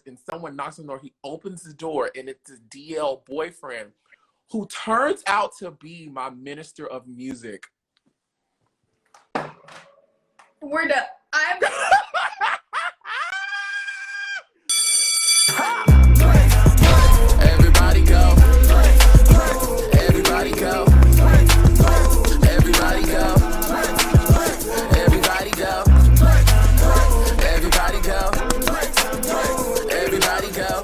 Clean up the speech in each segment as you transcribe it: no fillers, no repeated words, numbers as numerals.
and someone knocks on the door. He opens the door, and it's his DL boyfriend, who turns out to be my minister of music. We're done. Everybody go. Everybody go. Everybody go. Everybody go. Everybody go. Everybody go.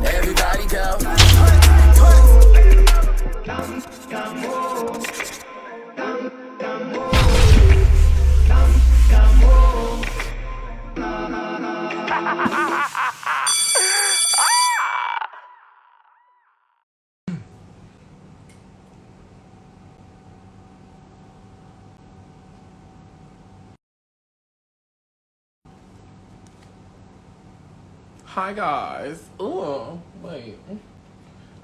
Everybody go. Hi guys. Oh, wait.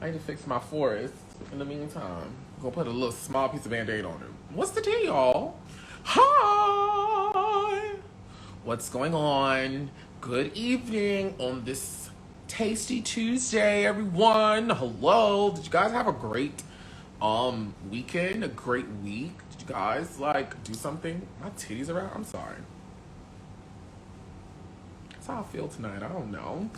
I need to fix my forest. In the meantime, I'm gonna put a little small piece of Band-Aid on it. What's the tea, y'all? Hi! What's going on? Good evening on this tasty Tuesday, everyone. Hello. Did you guys have a great weekend? A great week? Did you guys like do something? My titties are out. I'm sorry. That's how I feel tonight. I don't know.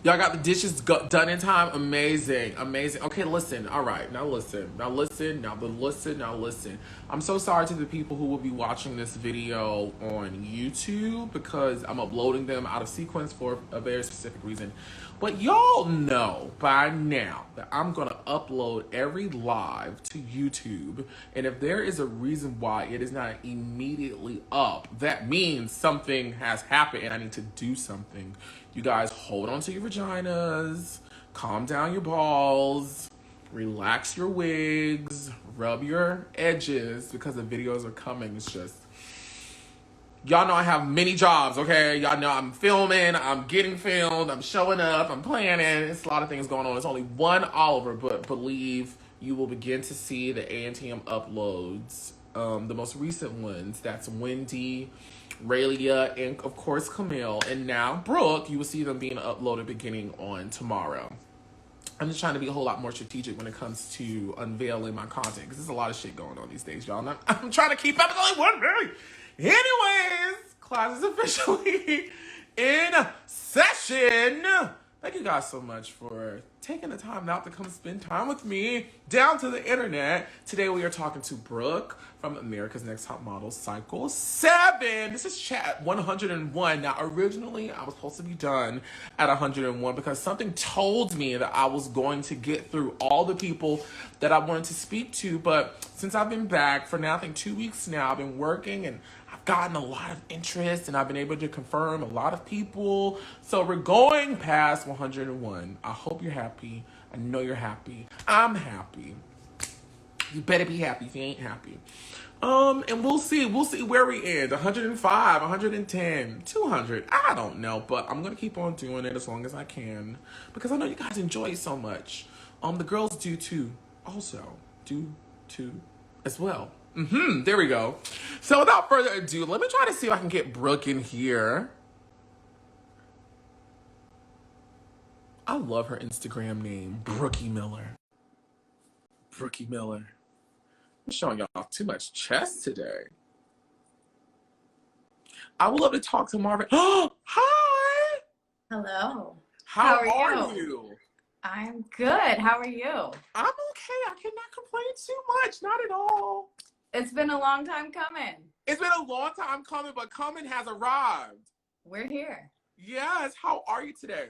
Y'all got the dishes done in time? Amazing. Amazing. Okay, listen. All right. Now listen. Now listen. Now listen. Now listen. I'm so sorry to the people who will be watching this video on YouTube because I'm uploading them out of sequence for a very specific reason. But y'all know by now that I'm going to upload every live to YouTube. And if there is a reason why it is not immediately up, that means something has happened and I need to do something. You guys hold on to your vaginas, calm down your balls, relax your wigs, rub your edges because the videos are coming. It's just, y'all know I have many jobs, okay? Y'all know I'm filming, I'm getting filmed, I'm showing up, I'm planning. It's a lot of things going on. It's only one Oliver, but believe you will begin to see the Antm uploads. The most recent ones, that's Wendy, Raylia, and of course Camille, and now Brooke. You will see them being uploaded beginning on tomorrow. I'm just trying to be a whole lot more strategic when it comes to unveiling my content because there's a lot of shit going on these days, y'all. And I'm trying to keep up. It's only one day. Anyways, class is officially in session. Thank you guys so much for taking the time out to come spend time with me down to the internet. Today we are talking to Brooke from America's Next Top Model Cycle 7. This is chat 101. Now, originally, I was supposed to be done at 101 because something told me that I was going to get through all the people that I wanted to speak to. But since I've been back for now, I think 2 weeks now, I've been working and I've gotten a lot of interest and I've been able to confirm a lot of people. So we're going past 101. I hope you're happy. I know you're happy. I'm happy. You better be happy if you ain't happy. And we'll see where we end. 105, 110, 200. I don't know, but I'm going to keep on doing it as long as I can because I know you guys enjoy it so much. The girls do too. Also do too as well. There we go. So without further ado, let me try to see if I can get Brooke in here. I love her Instagram name, Brooke Miller. Brooke Miller. I'm showing y'all too much chest today. I would love to talk to Marvin. Oh, hi. Hello. How are you? I'm good. How are you? I'm okay. I cannot complain too much. Not at all. It's been a long time coming. It's been a long time coming, but coming has arrived. We're here. Yes. How are you today?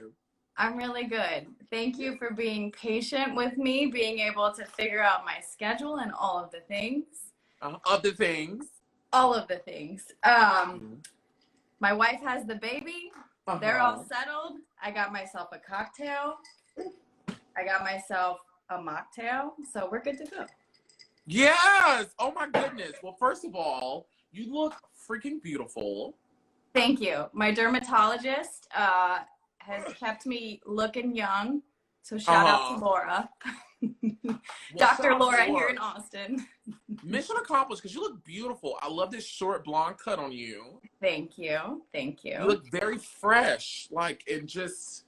I'm really good. Thank you for being patient with me, being able to figure out my schedule and all of the things. All of the things. My wife has the baby. They're all settled. I got myself a cocktail. I got myself a mocktail. So we're good to go. Yes. Oh my goodness. Well, first of all, you look freaking beautiful. Thank you. My dermatologist has kept me looking young. So shout out to Laura. Well, Dr. Laura here in Austin. Mission accomplished, because you look beautiful. I love this short blonde cut on you. Thank you. Thank you. You look very fresh, like, and just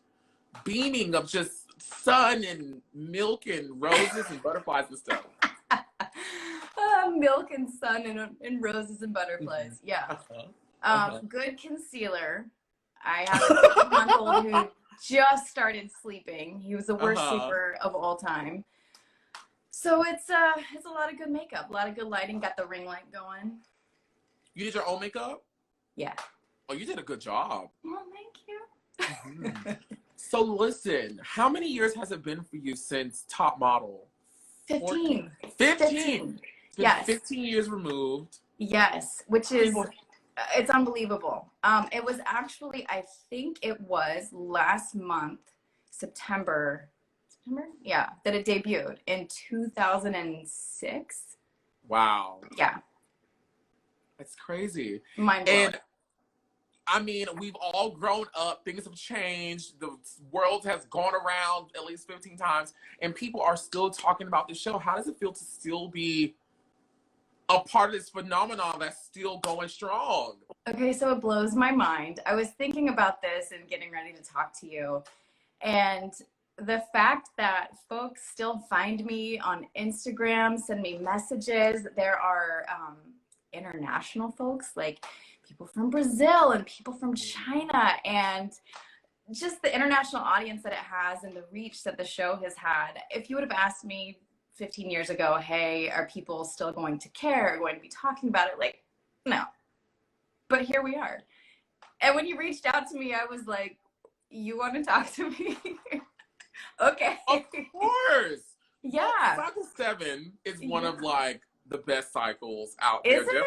beaming of just sun and milk and roses and butterflies and stuff. Milk and sun and roses and butterflies. Yeah. Good concealer. I have a 6-month-old who just started sleeping. He was the worst sleeper of all time. So it's a lot of good makeup, a lot of good lighting. Got the ring light going. You did your own makeup? Yeah. Oh, you did a good job. Well, thank you. So listen, how many years has it been for you since Top Model? 15. 15. Yes. 15 years removed. Yes, which is, it's unbelievable. It was actually, I think it was last month, September? Yeah, that it debuted in 2006. Wow. Yeah. That's crazy. Mind blowing. And I mean, we've all grown up. Things have changed. The world has gone around at least 15 times, and people are still talking about the show. How does it feel to still be a part of this phenomenon that's still going strong? Okay, so it blows my mind. I was thinking about this and getting ready to talk to you, and the fact that folks still find me on Instagram, send me messages. There are international folks, like people from Brazil and people from China, and just the international audience that it has and the reach that the show has had. If you would have asked me 15 years ago, hey, are people still going to care, going to be talking about it? Like, no. But here we are. And when you reached out to me, I was like, you want to talk to me? Okay. Of course. Yeah. Cycle 7 is one of like the best cycles out Is there. it?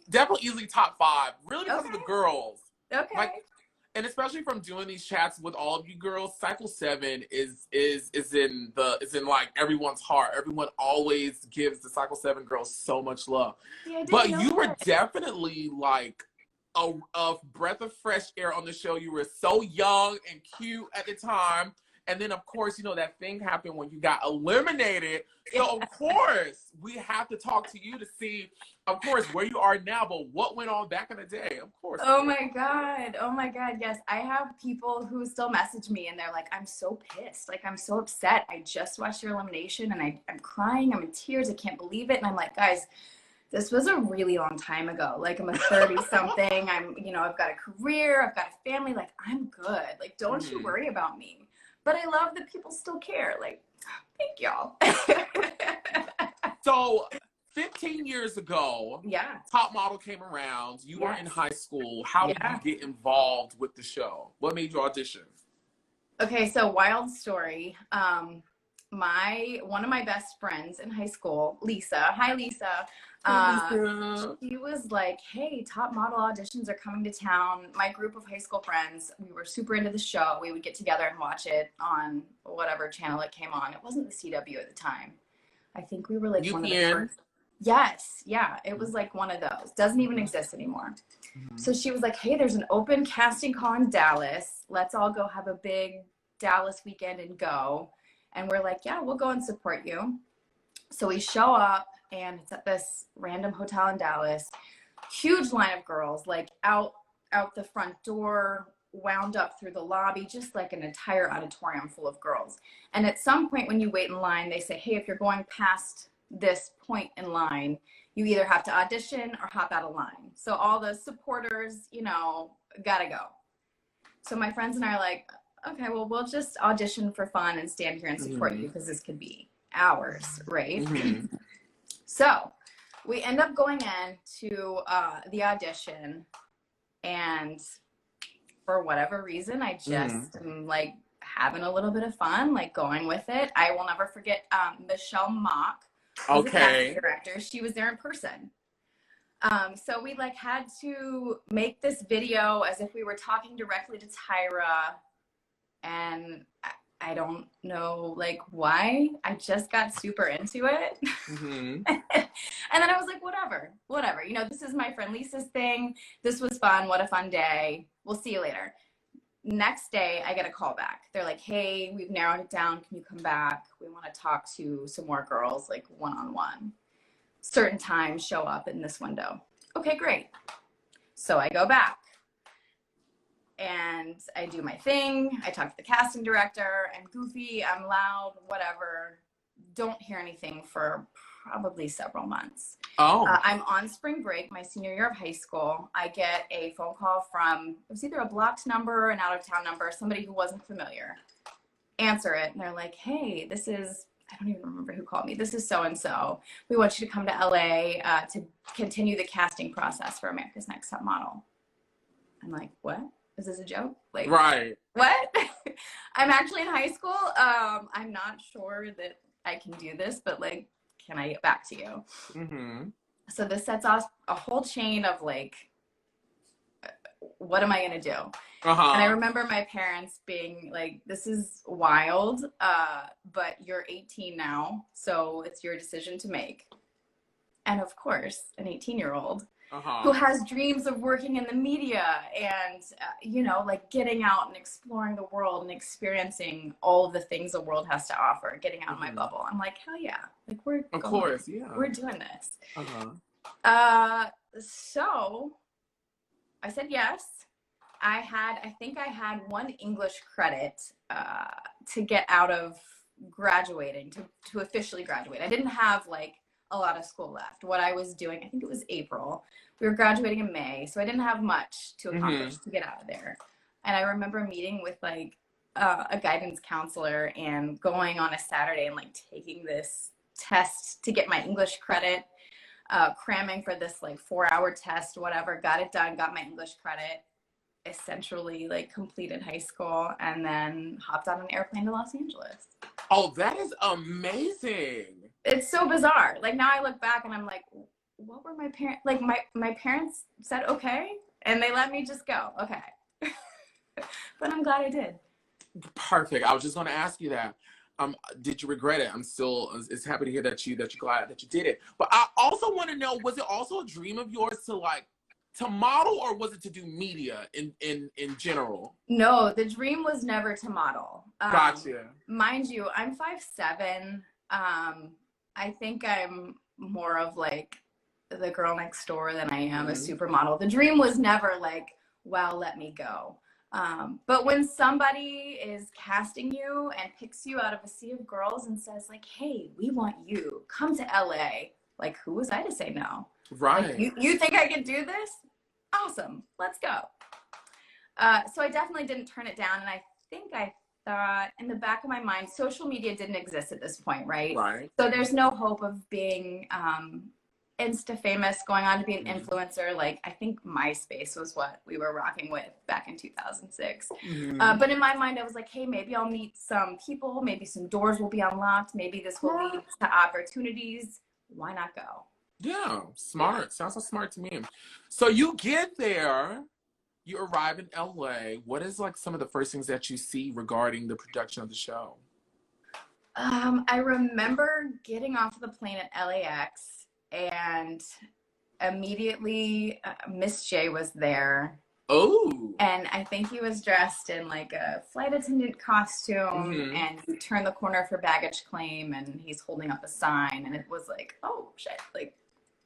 Definitely easily top 5. Really because of the girls. Okay. Like, and especially from doing these chats with all of you girls, Cycle 7 is in like everyone's heart. Everyone always gives the Cycle 7 girls so much love. Yeah, but you were definitely like a breath of fresh air on the show. You were so young and cute at the time. And then, of course, you know, that thing happened when you got eliminated. So, of course, we have to talk to you to see, of course, where you are now, but what went on back in the day, of course. Oh, my God. Oh, my God. Yes. I have people who still message me, and they're like, I'm so pissed. Like, I'm so upset. I just watched your elimination, and I'm crying. I'm in tears. I can't believe it. And I'm like, guys, this was a really long time ago. Like, I'm a 30-something. I've got a career. I've got a family. Like, I'm good. Like, don't you worry about me. But I love that people still care. Like, thank y'all. So, 15 years ago, yeah, Top Model came around. You were in high school. How did you get involved with the show? What made you audition? Okay, so wild story. One of my best friends in high school, Lisa. Hi, Lisa. She was like, hey, Top Model auditions are coming to town. My group of high school friends, we were super into the show. We would get together and watch it on whatever channel it came on. It wasn't the CW at the time. I think we were like UPN. One of the first. Yes, yeah, it was like one of those. Doesn't even exist anymore. So she was like, hey, there's an open casting call in Dallas. Let's all go have a big Dallas weekend and go. And we're like, yeah, we'll go and support you. So we show up, and it's at this random hotel in Dallas. Huge line of girls, like out the front door, wound up through the lobby, just like an entire auditorium full of girls. And at some point when you wait in line, they say, hey, if you're going past this point in line, you either have to audition or hop out of line. So all the supporters, gotta go. So my friends and I are like, okay, well, we'll just audition for fun and stand here and support you, because this could be hours, right? So we end up going in to the audition, and for whatever reason, I just am like having a little bit of fun, like going with it. I will never forget Michelle Mock, who's the casting director. She was there in person. So we like had to make this video as if we were talking directly to Tyra, and I don't know like why. I just got super into it. And then I was like, whatever. This is my friend Lisa's thing. This was fun. What a fun day. We'll see you later. Next day, I get a call back. They're like, hey, we've narrowed it down. Can you come back? We want to talk to some more girls, like one-on-one. certain times show up in this window. Okay, great. So I go back and I do my thing. I talk to the casting director. I'm goofy, I'm loud, whatever. Don't hear anything for probably several months. Oh. I'm on spring break, my senior year of high school. I get a phone call from, it was either a blocked number, an out-of-town number, somebody who wasn't familiar. Answer it, and they're like, hey, this is, I don't even remember who called me. This is so-and-so. We want you to come to LA to continue the casting process for America's Next Top Model. I'm like, what? Is this a joke? Like, right. What? I'm actually in high school. I'm not sure that I can do this, but like, can I get back to you? Mm-hmm. So this sets off a whole chain of like, what am I going to do? Uh-huh. And I remember my parents being like, this is wild, but you're 18 now, so it's your decision to make. And of course, an 18-year-old who has dreams of working in the media and, you know, like getting out and exploring the world and experiencing all of the things the world has to offer, getting out of my bubble. I'm like, hell yeah. Like, we're doing this. So I said yes. I think I had one English credit to get out of graduating, to officially graduate. I didn't have like a lot of school left. What I was doing, I think it was April. We were graduating in May, so I didn't have much to accomplish to get out of there. And I remember meeting with like a guidance counselor and going on a Saturday and like taking this test to get my English credit, cramming for this like 4-hour test, whatever, got it done, got my English credit, essentially like completed high school, and then hopped on an airplane to Los Angeles. Oh, that is amazing. It's so bizarre. Like now I look back and I'm like, what were my parents, like my parents said, okay. And they let me just go. Okay. But I'm glad I did. Perfect. I was just going to ask you that. Did you regret it? I'm still happy to hear that you're glad that you did it. But I also want to know, was it also a dream of yours to model, or was it to do media in general? No, the dream was never to model. Gotcha. Mind you, I'm 5'7". I think I'm more of like the girl next door than I am a supermodel. The dream was never like, well, let me go. But when somebody is casting you and picks you out of a sea of girls and says like, hey, we want you, come to LA. Like, who was I to say no? Right. Like, you think I could do this? Awesome. Let's go. So I definitely didn't turn it down. And I think I thought in the back of my mind, social media didn't exist at this point, right? Right. So there's no hope of being Insta famous, going on to be an influencer. Like, I think MySpace was what we were rocking with back in 2006. But in my mind, I was like, hey, maybe I'll meet some people. Maybe some doors will be unlocked. Maybe this will lead to opportunities. Why not go? Yeah, smart. Yeah. Sounds so smart to me. So you get there, you arrive in LA. What is like some of the first things that you see regarding the production of the show? I remember getting off the plane at LAX and immediately Miss J was there. Oh. And I think he was dressed in like a flight attendant costume, and you turn the corner for baggage claim and he's holding up a sign, and it was like, oh shit, like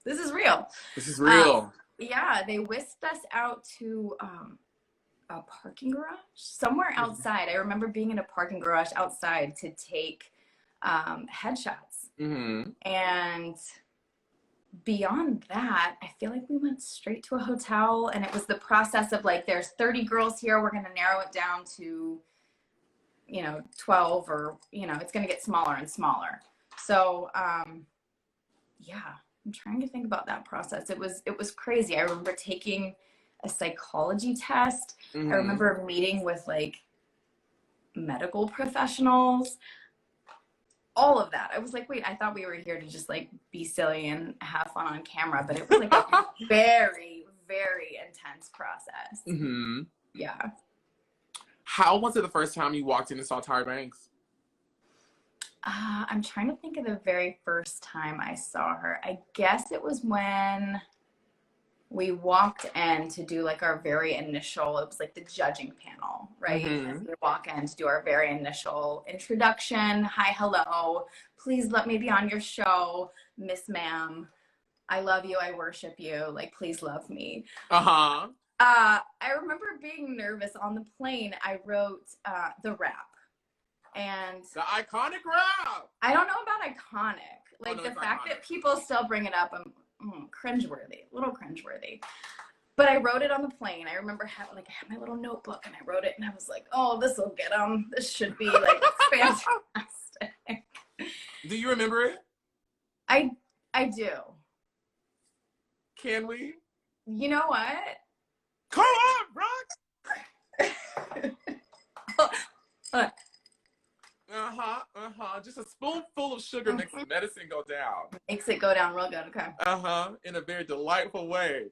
this is real. This is real. Yeah, they whisked us out to a parking garage somewhere outside. I remember being in a parking garage outside to take headshots. And beyond that, I feel like we went straight to a hotel, and it was the process of like, there's 30 girls here. We're going to narrow it down to, 12, or, it's going to get smaller and smaller. So, yeah, I'm trying to think about that process. It was crazy. I remember taking a psychology test. I remember meeting with like medical professionals, all of that. I was like, wait, I thought we were here to just like be silly and have fun on camera, but it was like a very, very intense process. Yeah. How was it the first time you walked in and saw Tyra Banks? I'm trying to think of the very first time I saw her. I guess it was when we walked in to do like our very initial, it was like the judging panel, right? We walk in to do our very initial introduction. Hi, hello. Please let me be on your show, Miss Ma'am. I love you, I worship you, like, please love me. Uh-huh. I remember being nervous on the plane. I wrote the rap. And the iconic rap. I don't know about iconic. Like, the fact iconic. That people still bring it up, I'm cringeworthy, a little cringeworthy. But I wrote it on the plane. I remember I had my little notebook and I wrote it and I was like, oh, this will get them. This should be like fantastic. Do you remember it? I do. Can we? You know what? Come on, Brooke. Just a spoonful of sugar makes the medicine go down. Makes it go down real good, okay. In a very delightful way.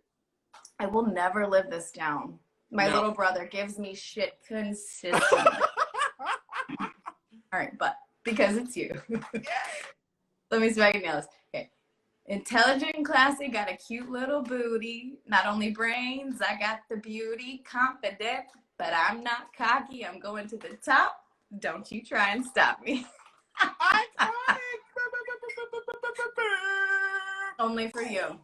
I will never live this down. My little brother gives me shit consistently. All right, but because it's you. Let me see if I can nail this. Okay. Intelligent and classy, got a cute little booty. Not only brains, I got the beauty. Confident, but I'm not cocky. I'm going to the top. Don't you try and stop me. Only for you.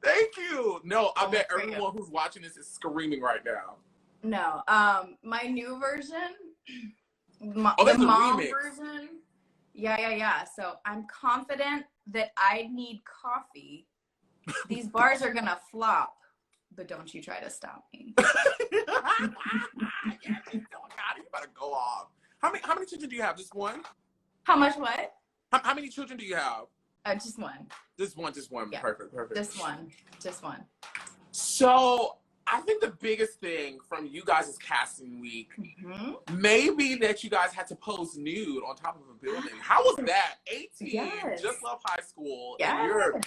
Thank you. No, I bet everyone who's watching this is screaming right now. No. My new version, the mom version. Yeah. So I'm confident that I need coffee. These bars are gonna flop, but don't you try to stop me. God, you better go off. How many children do you have? Just one? How much what? How many children do you have? Just one. Just one. Yeah. Perfect. Just one. So I think the biggest thing from you guys' casting week may be that you guys had to pose nude on top of a building. How was that? 18, just left high school, and you're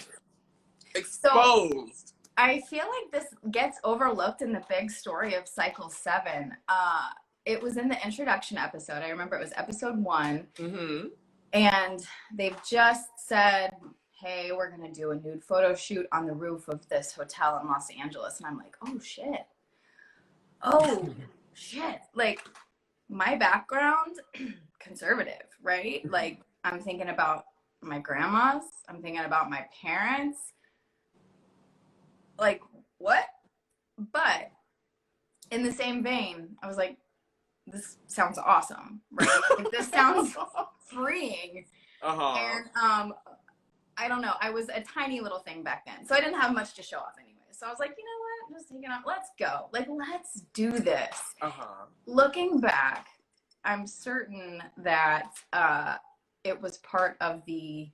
exposed. So, I feel like this gets overlooked in the big story of Cycle 7. It was in the introduction episode. I remember it was episode 1. And they've just said, hey, we're going to do a nude photo shoot on the roof of this hotel in Los Angeles. And I'm like, oh, shit. Like, my background, conservative, right? Like, I'm thinking about my grandmas. I'm thinking about my parents. Like, what? But in the same vein, I was like, this sounds awesome, right? Like, this sounds freeing. And I don't know, I was a tiny little thing back then, so I didn't have much to show off anyway. So I was like, you know what, just take it off. Let's go. Like, let's do this. Looking back, I'm certain that it was part of the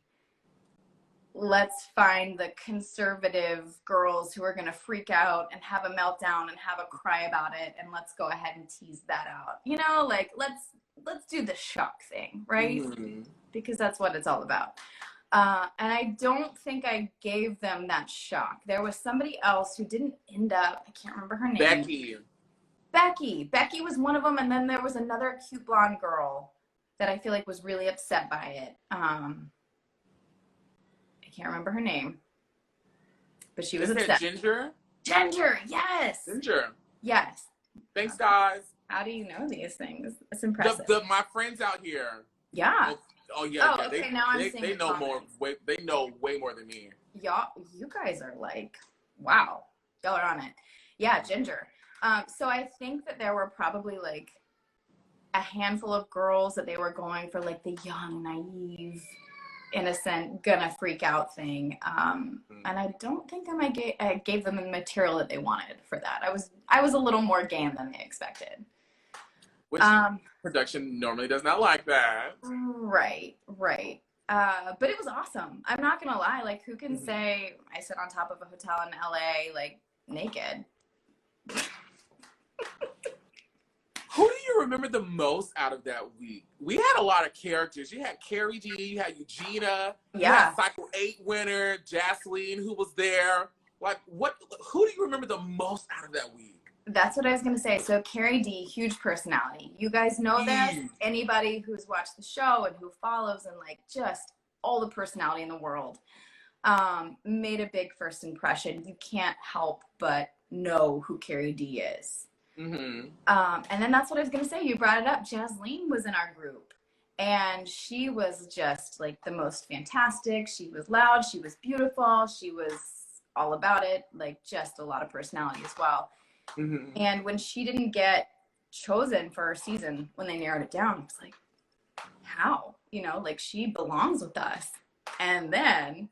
let's find the conservative girls who are going to freak out and have a meltdown and have a cry about it, and let's go ahead and tease that out. You know, like, let's do the shock thing, right? Because that's what it's all about. And I don't think I gave them that shock. There was somebody else who didn't end up, I can't remember her name. Becky was one of them, and then there was another cute blonde girl that I feel like was really upset by it. I can't remember her name, but she was upset. Ginger, yes. Ginger. Yes. Thanks, guys. How do you know these things? It's impressive. My friends out here. Yeah. Yeah. Okay, now I'm seeing they know more. They know way more than me. Y'all, you guys are like, wow, y'all are on it. Yeah, Ginger. So I think that there were probably like a handful of girls that they were going for, like, the young, naive, innocent, gonna freak out thing. And I don't think I gave them the material that they wanted for that. I was a little more game than they expected. Which production normally does not like that. Right. But it was awesome. I'm not gonna lie. Like, who can say I sit on top of a hotel in LA, like, naked? Who do you remember the most out of that week? We had a lot of characters. You had CarrieDee, you had Eugena, you had Cycle 8 winner, Jasleen, who was there. Like, who do you remember the most out of that week? That's what I was going to say. So CarrieDee, huge personality. You guys know this. Anybody who's watched the show and who follows, and, like, just all the personality in the world, made a big first impression. You can't help but know who CarrieDee is. And then that's what I was going to say. You brought it up. Jasleen was in our group. And she was just like the most fantastic. She was loud. She was beautiful. She was all about it. Like just a lot of personality as well. Mm-hmm. And when she didn't get chosen for her season, when they narrowed it down, I was like, how? You know, like she belongs with us. And then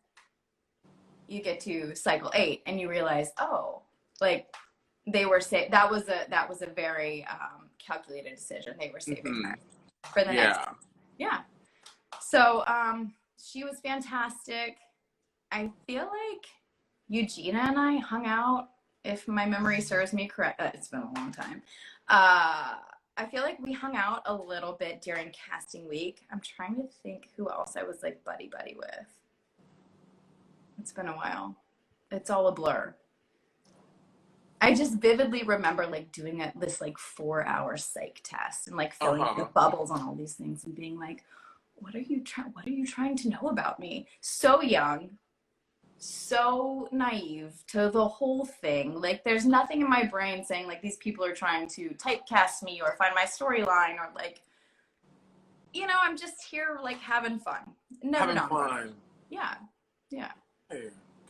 you get to cycle 8 and you realize, oh, like they were that was a very calculated decision. They were saving her for the next. Yeah. So she was fantastic. I feel like Eugena and I hung out, if my memory serves me correct. It's been a long time. I feel like we hung out a little bit during casting week. I'm trying to think who else I was like buddy with. It's been a while. It's all a blur. I just vividly remember like doing this like 4-hour psych test and like filling the bubbles on all these things and being like, what are you trying to know about me? So young, so naive to the whole thing. Like there's nothing in my brain saying like these people are trying to typecast me or find my storyline or like, you know, I'm just here like having fun. Having fun. Yeah.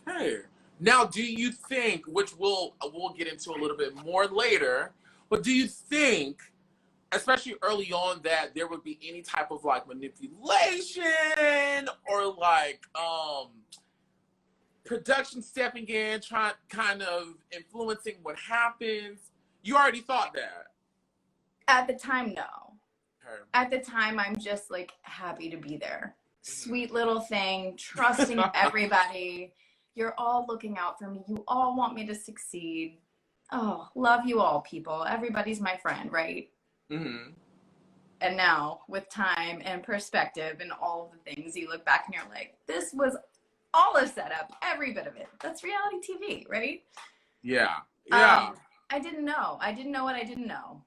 Hey. Now, do you think, which we'll get into a little bit more later, but do you think, especially early on, that there would be any type of like manipulation or like production stepping in, kind of influencing what happens? You already thought that. At the time, no. Okay. At the time, I'm just like happy to be there. Sweet little thing, trusting everybody. You're all looking out for me. You all want me to succeed. Oh, love you all, people. Everybody's my friend, right? Mm-hmm. And now, with time and perspective and all of the things, you look back and you're like, this was all a setup, every bit of it. That's reality TV, right? Yeah. I didn't know. I didn't know what I didn't know.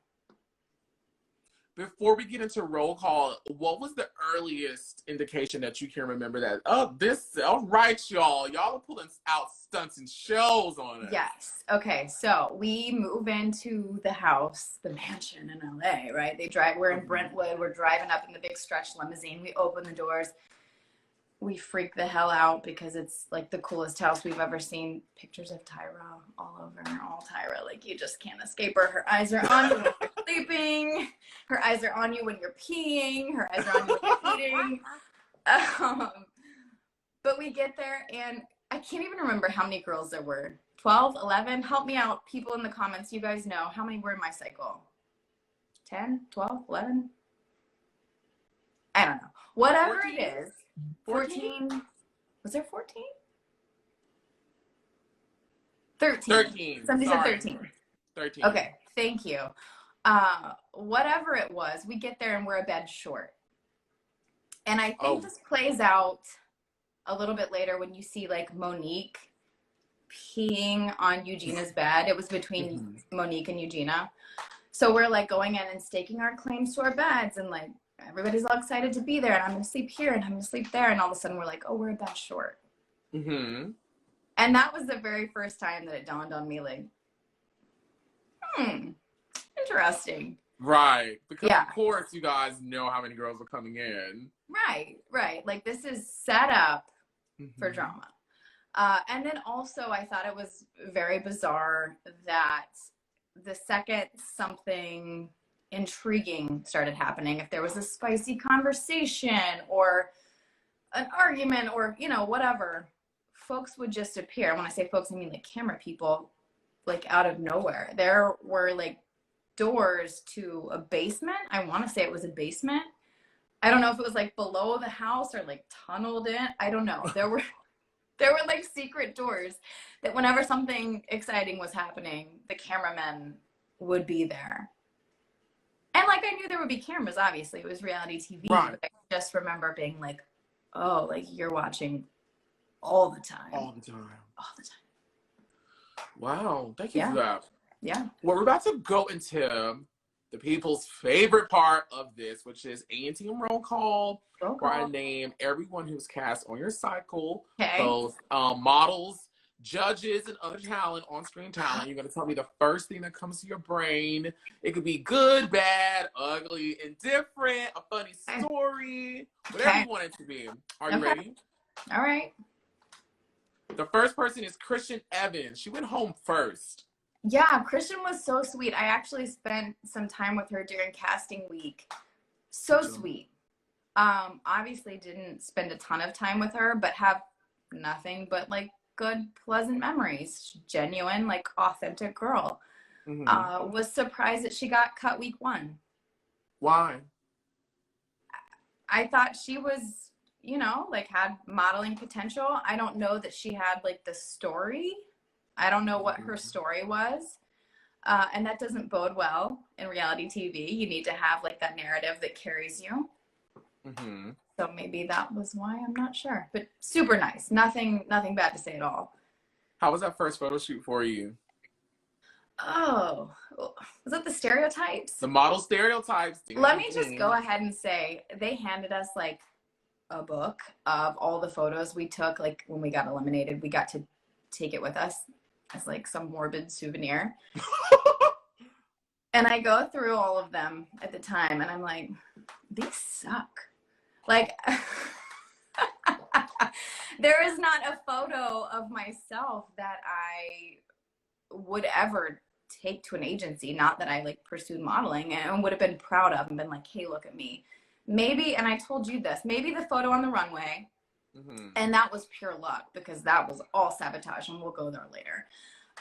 Before we get into roll call, what was the earliest indication that you can remember that, all right, y'all are pulling out stunts and shows on us? Yes. Okay. So we move into the house, the mansion in LA, right? We're in Brentwood. We're driving up in the big stretch limousine. We open the doors. We freak the hell out because it's like the coolest house we've ever seen. Pictures of Tyra all over, all Tyra. Like you just can't escape her. Her eyes are on you when you're sleeping. Her eyes are on you when you're peeing. Her eyes are on you when you're eating. But we get there and I can't even remember how many girls there were. 12, 11? Help me out. People in the comments, you guys know. How many were in my cycle? 10, 12, 11? I don't know. Whatever 14? It is. 14? Was there 14? 13. Somebody said 13. 13. Okay, thank you. Whatever it was, we get there and we're a bed short. And I think this plays out a little bit later when you see like Monique peeing on Eugena's bed. It was between Monique and Eugena. So we're like going in and staking our claims to our beds and like everybody's all excited to be there and I'm going to sleep here and I'm going to sleep there. And all of a sudden we're like, oh, we're a bed short. Mm-hmm. And that was the very first time that it dawned on me like, interesting. Right. Because of course you guys know how many girls are coming in. Right. Like this is set up for drama. And then also I thought it was very bizarre that the second something intriguing started happening, if there was a spicy conversation or an argument or, you know, whatever, folks would just appear. When I say folks, I mean like camera people, like out of nowhere. There were like doors to a basement. I want to say it was a basement. I don't know if it was like below the house or like tunneled in. I don't know. There were like secret doors that whenever something exciting was happening, the cameramen would be there. And like I knew there would be cameras, obviously. It was reality TV. Right. But I just remember being like, oh, like you're watching all the time. All the time. Wow. Thank you for that. Yeah. Well, we're about to go into the people's favorite part of this, which is Antm roll call, where I name everyone who's cast on your cycle, both models, judges and other talent, on-screen talent. You're going to tell me the first thing that comes to your brain. It could be good, bad, ugly, indifferent, a funny story, whatever you want it to be. Are you ready? All right. The first person is Christian Evans. She went home first. Yeah, Christian was so sweet. I actually spent some time with her during casting week. So sweet. Obviously didn't spend a ton of time with her, but have nothing but like good, pleasant memories. Genuine, like authentic girl. Was surprised that she got cut week 1. Why? I thought she was, you know, like had modeling potential. I don't know that she had like the story. I don't know what her story was. And that doesn't bode well in reality TV. You need to have like that narrative that carries you. So maybe that was why, I'm not sure. But super nice. Nothing bad to say at all. How was that first photo shoot for you? Oh, was that the stereotypes? The model stereotypes. Let me just go ahead and say they handed us like a book of all the photos we took. Like when we got eliminated, we got to take it with us as like some morbid souvenir. And I go through all of them at the time and I'm like, these suck. Like, there is not a photo of myself that I would ever take to an agency. Not that I like pursued modeling and would have been proud of and been like, hey, look at me. Maybe, and I told you this, maybe the photo on the runway, and that was pure luck because that was all sabotage and we'll go there later.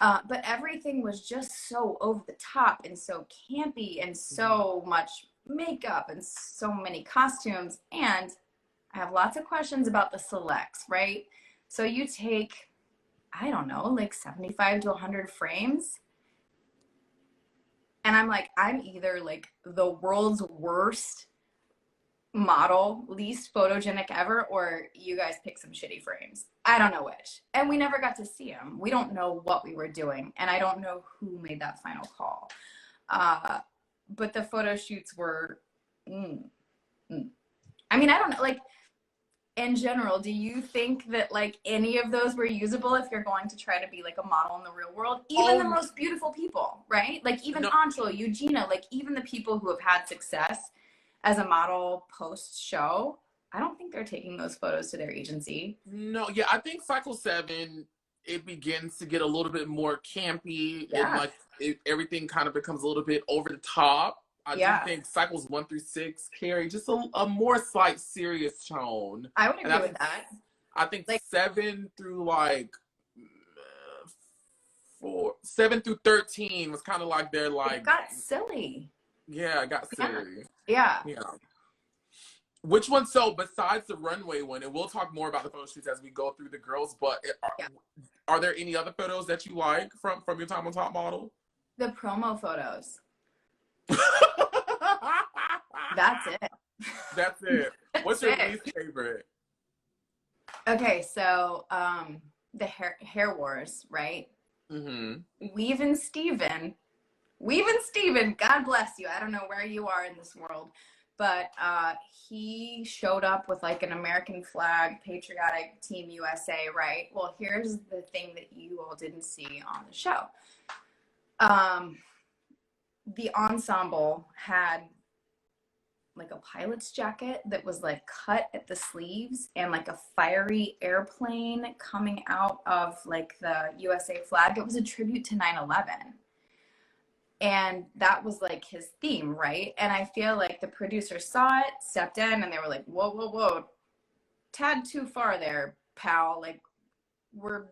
But everything was just so over the top and so campy and so much makeup and so many costumes. And I have lots of questions about the selects, right? So you take, I don't know, like 75 to 100 frames. And I'm like, I'm either like the world's worst model, least photogenic ever, or you guys pick some shitty frames. I don't know which. And we never got to see them. We don't know what we were doing. And I don't know who made that final call. But the photo shoots were, I mean, I don't know, like, in general, do you think that like any of those were usable if you're going to try to be like a model in the real world? Even the most beautiful people, right? Like even Anchal, Eugena, like even the people who have had success as a model post-show, I don't think they're taking those photos to their agency. No, yeah, I think cycle 7, it begins to get a little bit more campy and like everything kind of becomes a little bit over the top. I do think cycles 1 through 6 carry just a more slight serious tone. I would agree with that. I think like 7 through like 7 through 13 was kind of like they're like. It got silly. Yeah, it got silly. Yeah. Which one? So besides the runway one, and we'll talk more about the photo shoots as we go through the girls, but are there any other photos that you like from your time on Top Model? The promo photos. That's it. That's it. What's your least favorite? Okay, so the hair wars, right? Weave and Steven, God bless you. I don't know where you are in this world, but he showed up with like an American flag, patriotic Team USA, right? Well, here's the thing that you all didn't see on the show. The ensemble had like a pilot's jacket that was like cut at the sleeves and like a fiery airplane coming out of like the USA flag. It was a tribute to 9/11. And that was like his theme, right? And I feel like the producer saw it, stepped in, and they were like, whoa, whoa, whoa, tad too far there, pal. Like, we're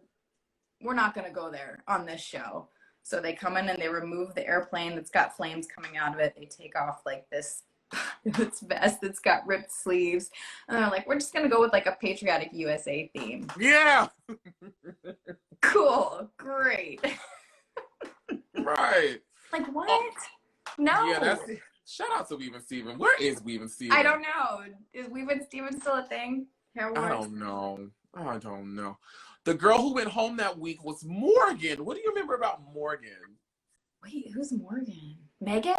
not gonna go there on this show. So they come in and they remove the airplane that's got flames coming out of it. They take off like this vest that's got ripped sleeves. And they're like, we're just gonna go with like a patriotic USA theme. Yeah. Cool, great. Right. Like, what? No. Yeah, that's it. Shout out to Weave and Steven. Where is Weave and Steven? I don't know. Is Weave and Steven still a thing? Hair wars? I don't know. The girl who went home that week was Morgan. What do you remember about Morgan? Wait, who's Morgan? Megan?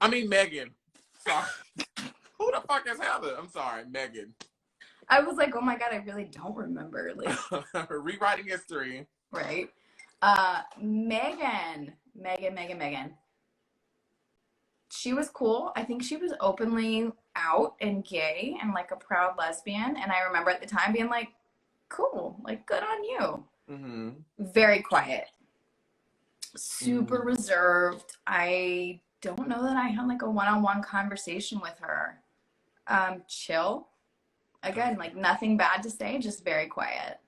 I mean, Megan. Sorry. Who the fuck is Heather? I'm sorry, Megan. I was like, oh my God, I really don't remember. Like, rewriting history. right? Megan. She was cool. I think she was openly out and gay and like a proud lesbian. And I remember at the time being like, cool, like good on you. Mm-hmm. Very quiet. Super reserved. I don't know that I had like a one-on-one conversation with her. Chill. Again, like nothing bad to say, just very quiet.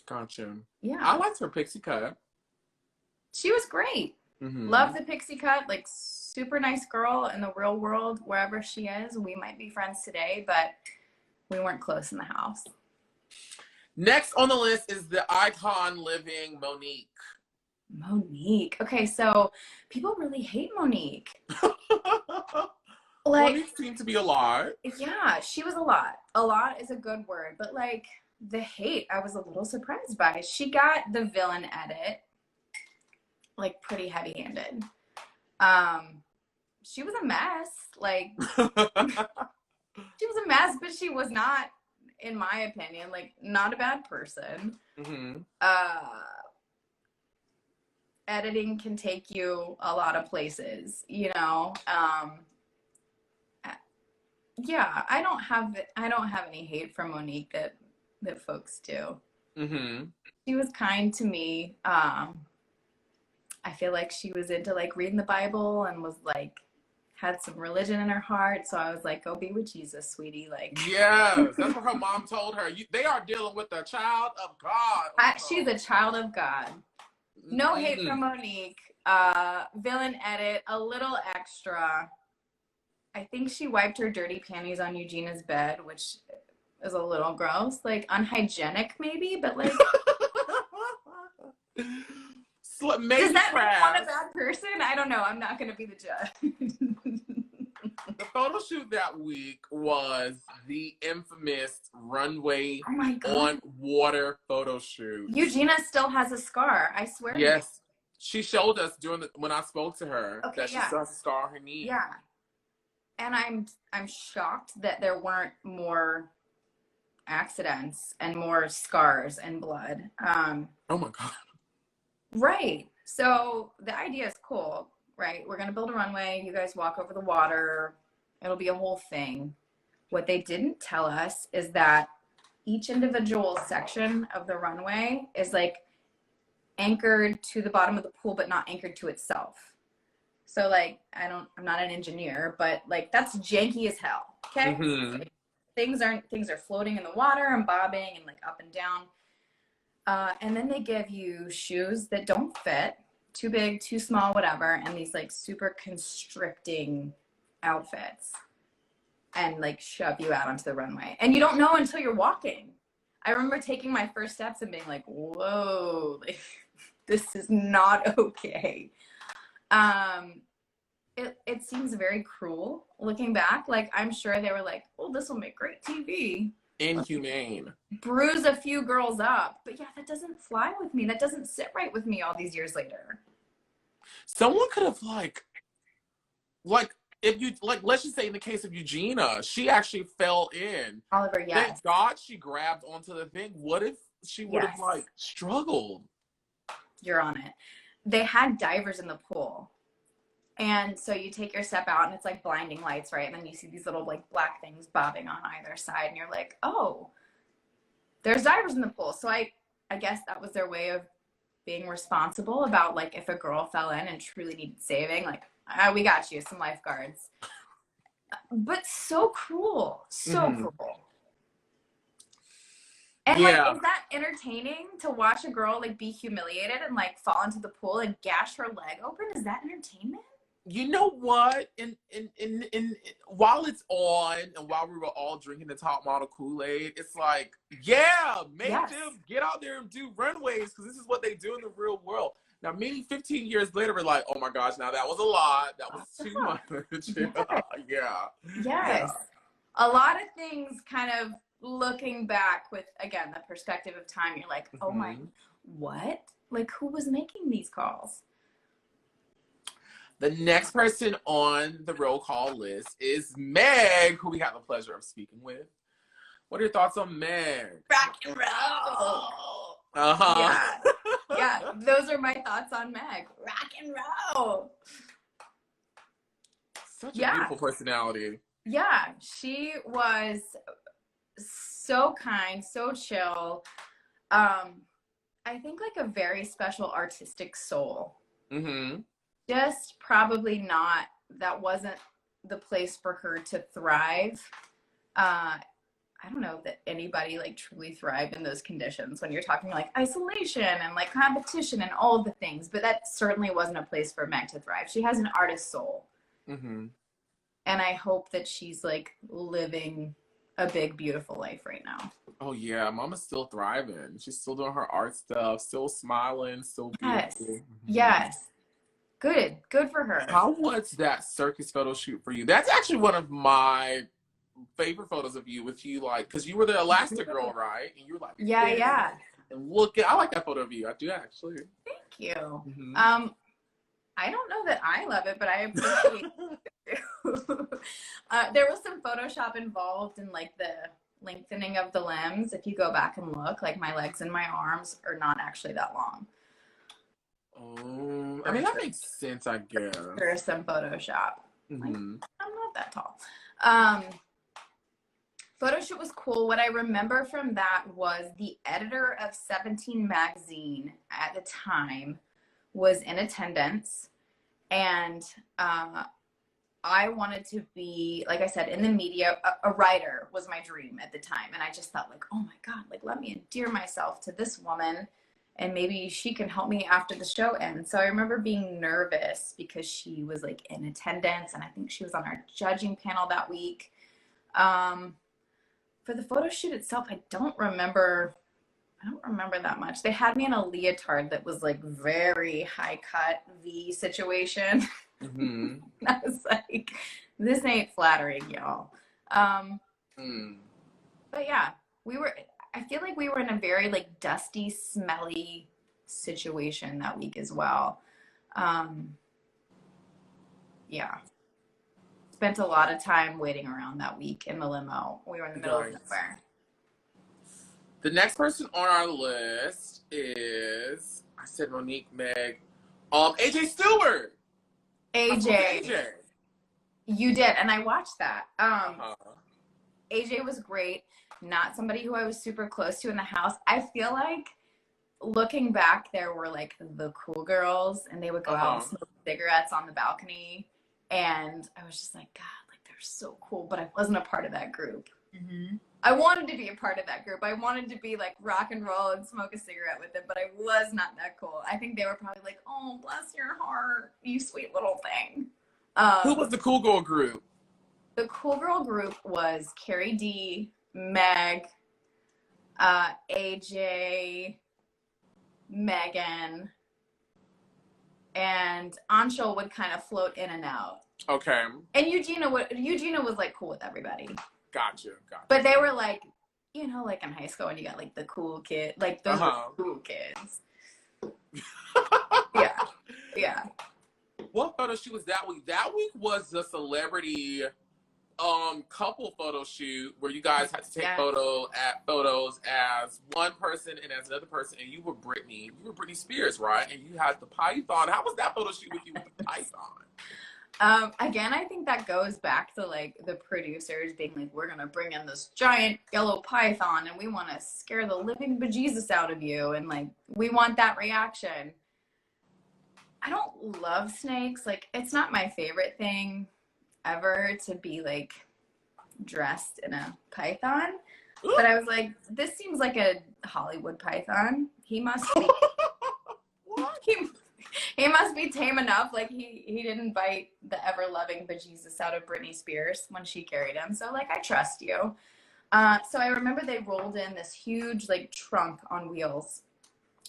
Gotcha. Yeah. I liked her pixie cut. She was great. Love the pixie cut. Like super nice girl in the real world, wherever she is. We might be friends today, but we weren't close in the house. Next on the list is the icon living Monique. Monique. Okay, so people really hate Monique. Like, Monique seemed to be a lot. Yeah, she was a lot. A lot is a good word, but like the hate, I was a little surprised by. She got the villain edit, like pretty heavy-handed. She was a mess. Like, she was a mess, but she was not, in my opinion, like not a bad person. Editing can take you a lot of places, you know. Yeah, I don't have any hate for Monique that folks do. She was kind to me. I feel like she was into like reading the Bible and was like had some religion in her heart. So I was like, go be with Jesus, sweetie. Like, yes, that's what her mom told her. They are dealing with a child of God. She's a child of God. No hate from Monique. Villain edit, a little extra. I think she wiped her dirty panties on Eugena's bed, which is a little gross. Like, unhygienic maybe, but like... Does that make one a bad person? I don't know. I'm not going to be the judge. The photo shoot that week was the infamous runway on water photo shoot. Eugena still has a scar. I swear. Yes. She showed us when I spoke to her that she still has a scar on her knee. Yeah. And I'm shocked that there weren't more accidents and more scars and blood. Oh my God. Right. So the idea is cool, right? We're going to build a runway. You guys walk over the water. It'll be a whole thing. What they didn't tell us is that each individual section of the runway is like anchored to the bottom of the pool, but not anchored to itself. So like, I'm not an engineer, but like that's janky as hell. Okay. Like, things are floating in the water and bobbing and like up and down. And then they give you shoes that don't fit, too big, too small, whatever. And these like super constricting outfits and like shove you out onto the runway. And you don't know until you're walking. I remember taking my first steps and being like, whoa, like, this is not okay. It seems very cruel looking back. Like, I'm sure they were like, oh, this will make great TV. Inhumane. Bruise a few girls up. But yeah, that doesn't fly with me. That doesn't sit right with me all these years later. Someone could have like if you let's just say in the case of Eugena, she actually fell in. Oliver, yes. Thank God she grabbed onto the thing. What if she would have like struggled? You're on it. They had divers in the pool. And so you take your step out and it's like blinding lights, right? And then you see these little like black things bobbing on either side and you're like, oh, there's divers in the pool. So I guess that was their way of being responsible about like if a girl fell in and truly needed saving, like, we got you, some lifeguards. But so cruel. So cruel. And like, is that entertaining to watch a girl like be humiliated and like fall into the pool and gash her leg open? Is that entertainment? You know what? In while it's on and while we were all drinking the top model Kool-Aid, it's like, make them get out there and do runways because this is what they do in the real world. Now, maybe 15 years later, we're like, oh my gosh, now that was a lot. That was too much. Yes. A lot of things kind of looking back with, again, the perspective of time, you're like, oh my, what? Like, who was making these calls? The next person on the roll call list is Meg, who we got the pleasure of speaking with. What are your thoughts on Meg? Rock and roll. Uh-huh. Yeah, those are my thoughts on Meg. Rock and roll. Such a beautiful personality. Yeah, she was so kind, so chill. I think like a very special artistic soul. Mm-hmm. Just probably not, that wasn't the place for her to thrive. I don't know that anybody like truly thrived in those conditions when you're talking like isolation and like competition and all of the things, but that certainly wasn't a place for Meg to thrive. She has an artist soul. Mm-hmm. And I hope that she's like living a big, beautiful life right now. Oh yeah, Mama's still thriving. She's still doing her art stuff, still smiling, still beautiful. Yes. Yes. Good for her. How was that circus photo shoot for you? That's actually one of my favorite photos of you, with you like, because you were the Elastigirl, right? And you were like, yeah. And look, I like that photo of you. I do actually. Thank you. Mm-hmm. I don't know that I love it, but I appreciate it. There was some Photoshop involved in like the lengthening of the limbs. If you go back and look, like my legs and my arms are not actually that long. Oh, I mean, that makes sense, I guess. There's some Photoshop. Mm-hmm. Like, I'm not that tall. Photo shoot was cool. What I remember from that was the editor of 17 magazine at the time was in attendance, and I wanted to be, like I said, in the media. A writer was my dream at the time, and I just thought like, oh my God, like let me endear myself to this woman and maybe she can help me after the show ends. So I remember being nervous because she was like in attendance, and I think she was on our judging panel that week. For the photo shoot itself, I don't remember that much. They had me in a leotard that was like very high cut V situation. Mm-hmm. I was like, this ain't flattering, y'all. But yeah, I feel like we were in a very like dusty, smelly situation that week as well. Yeah. Spent a lot of time waiting around that week in the limo. We were in the middle of nowhere. The next person on our list is, I said Monique, Meg, AJ Stewart. AJ. You did, and I watched that. AJ was great. Not somebody who I was super close to in the house. I feel like looking back, there were like the cool girls, and they would go out and smoke cigarettes on the balcony. And I was just like, God, like they're so cool, but I wasn't a part of that group. Mm-hmm. I wanted to be a part of that group. I wanted to be like rock and roll and smoke a cigarette with them, but I was not that cool. I think they were probably like, oh, bless your heart, you sweet little thing. Who was the cool girl group? The cool girl group was CarrieDee, Meg, AJ, Megan, and Anchal would kind of float in and out. Okay. And Eugena was like cool with everybody. Gotcha. But they were like, you know, like in high school when you got like the cool kid, like those were cool kids. Yeah. What photo shoot was that week? That week was the celebrity couple photo shoot where you guys had to take photos as one person and as another person, and you were Britney Spears, right? And you had the python. How was that photo shoot with you with the python? Again, I think that goes back to like the producers being like, we're gonna bring in this giant yellow python and we want to scare the living bejesus out of you, and like we want that reaction. I don't love snakes. Like, it's not my favorite thing ever to be like dressed in a python. Ooh. But I was like, this seems like a Hollywood python. He must be he must be tame enough. Like he didn't bite the ever loving bejesus out of Britney Spears when she carried him. So like, I trust you. So I remember they rolled in this huge like trunk on wheels.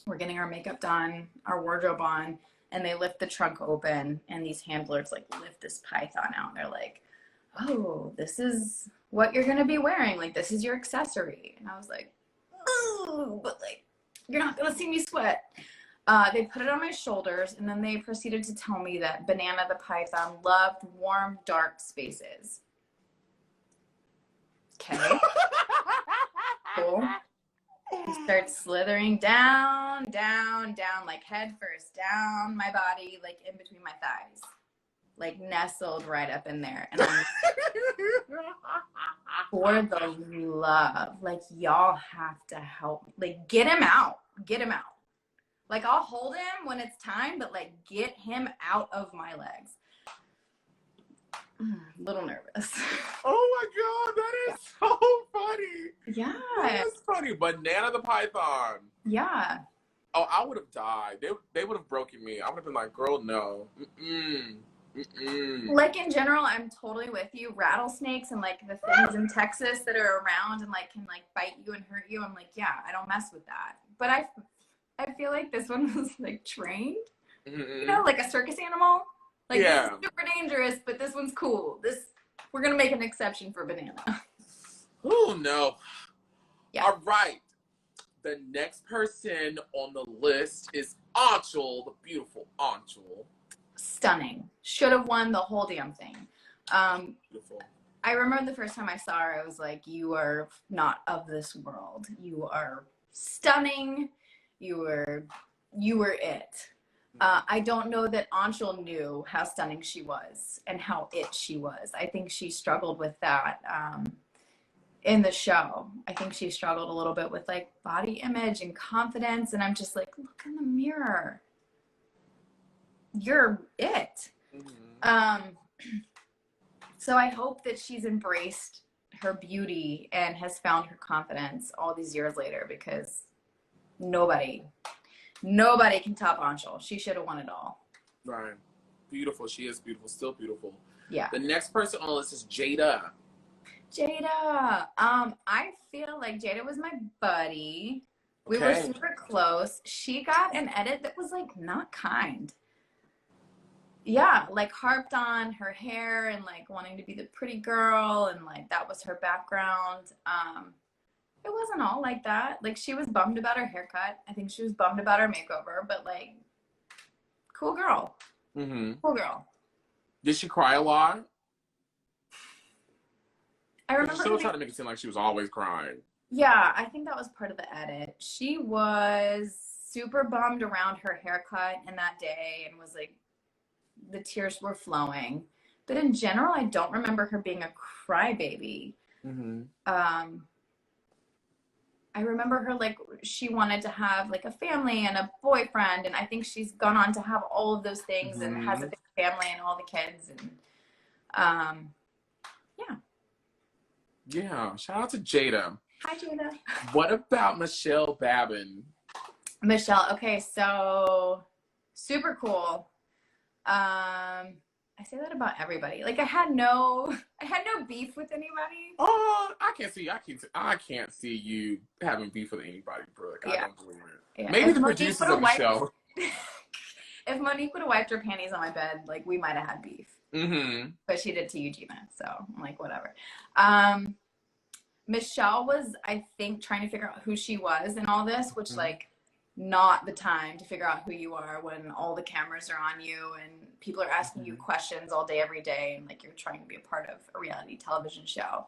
We're getting our makeup done, our wardrobe on, and they lift the trunk open, and these handlers like lift this python out, and they're like, oh, this is what you're gonna be wearing, like this is your accessory. And I was like, oh, but like you're not gonna see me sweat. They put it on my shoulders, and then they proceeded to tell me that Banana the python loved warm, dark spaces. Okay. Cool. He starts slithering down, down, down, like head first, down my body, like in between my thighs. Like nestled right up in there. And I'm for the love, like y'all have to help. Like get him out. Get him out. Like I'll hold him when it's time, but like get him out of my legs. Little nervous. Oh my God, that is so funny. Yeah. That is funny. Banana the Python. Yeah. Oh, I would have died. They would have broken me. I would have been like, girl, no. Like in general, I'm totally with you. Rattlesnakes and like the things in Texas that are around and like can like bite you and hurt you. I'm like, yeah, I don't mess with that. But I feel like this one was like trained, you know, like a circus animal. Like this is super dangerous, but this one's cool. We're gonna make an exception for Banana. Oh no. Yeah. All right. The next person on the list is Anchal, the beautiful Anchal. Stunning. Should have won the whole damn thing. Beautiful. I remember the first time I saw her, I was like, you are not of this world. You are stunning. You were it. I don't know that Anchal knew how stunning she was and how it she was. I think she struggled with that in the show. I think she struggled a little bit with like body image and confidence. And I'm just like, look in the mirror. You're it. So I hope that she's embraced her beauty and has found her confidence all these years later, because nobody can top Anchal. She should have won it all. Right. Beautiful. She is beautiful. Still beautiful. Yeah. The next person on the list is Jada. I feel like Jada was my buddy. We were super close. She got an edit that was like not kind. Yeah, like harped on her hair and like wanting to be the pretty girl, and like that was her background. It wasn't all like that. Like she was bummed about her haircut. I think she was bummed about her makeover, but like cool girl. Cool girl. Did she cry a lot? I remember she was trying to make it seem like she was always crying. Yeah, I think that was part of the edit. She was super bummed around her haircut in that day and was like, the tears were flowing. But in general, I don't remember her being a crybaby. I remember her like she wanted to have like a family and a boyfriend, and I think she's gone on to have all of those things and has a big family and all the kids, and yeah. Shout out to Jada. Hi, Jada. What about Michelle Babin? Michelle, okay, so super cool. I say that about everybody. Like I had no beef with anybody. Oh, I can't see you having beef with anybody, Brooke. I don't believe it. Yeah. Maybe if the producers of the show. If Monique would have wiped her panties on my bed, like we might have had beef. But she did to Eugena, so I'm like, whatever. Michelle was, I think, trying to figure out who she was in all this, which like not the time to figure out who you are when all the cameras are on you and people are asking you questions all day, every day, and like you're trying to be a part of a reality television show.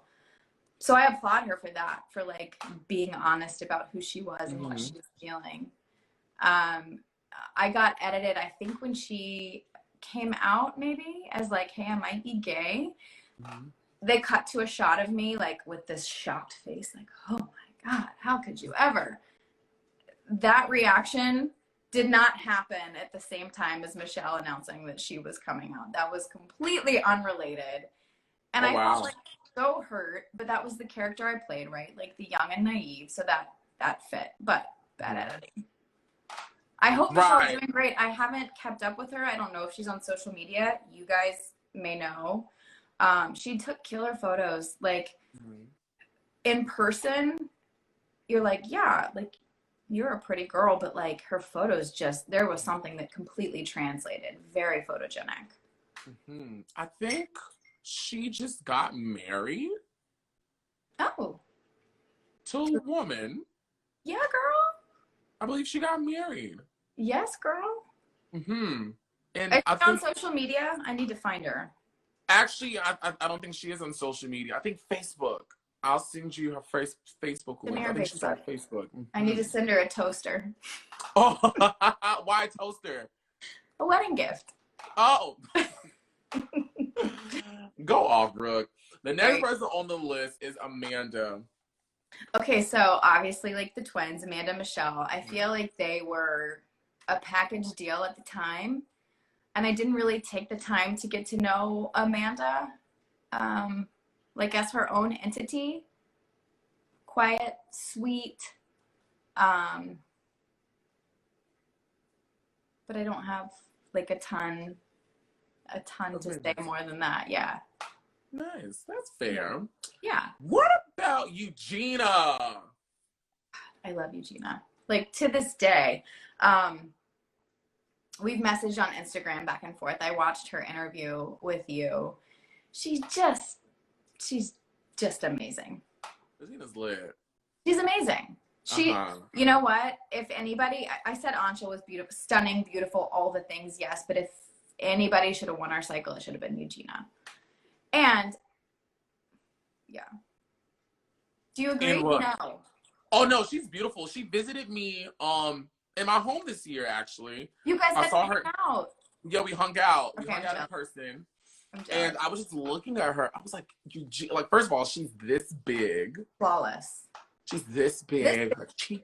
So I applaud her for that, for like being honest about who she was and what she was feeling. I got edited, I think, when she came out maybe as like, hey, I might be gay. They cut to a shot of me like with this shocked face, like, oh my God, how could you ever? That reaction did not happen at the same time as Michelle announcing that she was coming out. That was completely unrelated. And I felt like so hurt, but that was the character I played, right? Like the young and naive. So that fit, but bad editing. I hope Michelle's doing great. I haven't kept up with her. I don't know if she's on social media. You guys may know. She took killer photos. Like in person, you're like, yeah, like you're a pretty girl, but like her photos just, there was something that completely translated. Very photogenic. I think she just got married. Oh. To a woman. Yeah, girl. I believe she got married. Yes, girl. And I think on social media, I need to find her. Actually, I don't think she is on social media. I think Facebook. I'll send you her Facebook link. I think she's on Facebook. I need to send her a toaster. Oh, why a toaster? A wedding gift. Oh. Go off, Brooke. The next person on the list is Amanda. Okay, so obviously, like the twins, Amanda and Michelle, I feel like they were a package deal at the time. And I didn't really take the time to get to know Amanda, like as her own entity. Quiet, sweet. But I don't have like a ton to say more than that. Yeah. Nice. That's fair. Yeah. What about Eugena? I love Eugena. Like to this day. We've messaged on Instagram back and forth. I watched her interview with you. She's just amazing. Eugena's lit. She's amazing. You know what? If anybody, I said Anchal was beautiful, stunning, beautiful, all the things, yes. But if anybody should have won our cycle, it should have been Eugena. And yeah. Do you agree? No. Oh no, she's beautiful. She visited me in my home this year, actually. You guys had to hang out. Yeah, we hung out. Okay, we hung out in person. I'm jealous. And I was just looking at her. I was like, first of all, she's this big. Flawless. She's this big.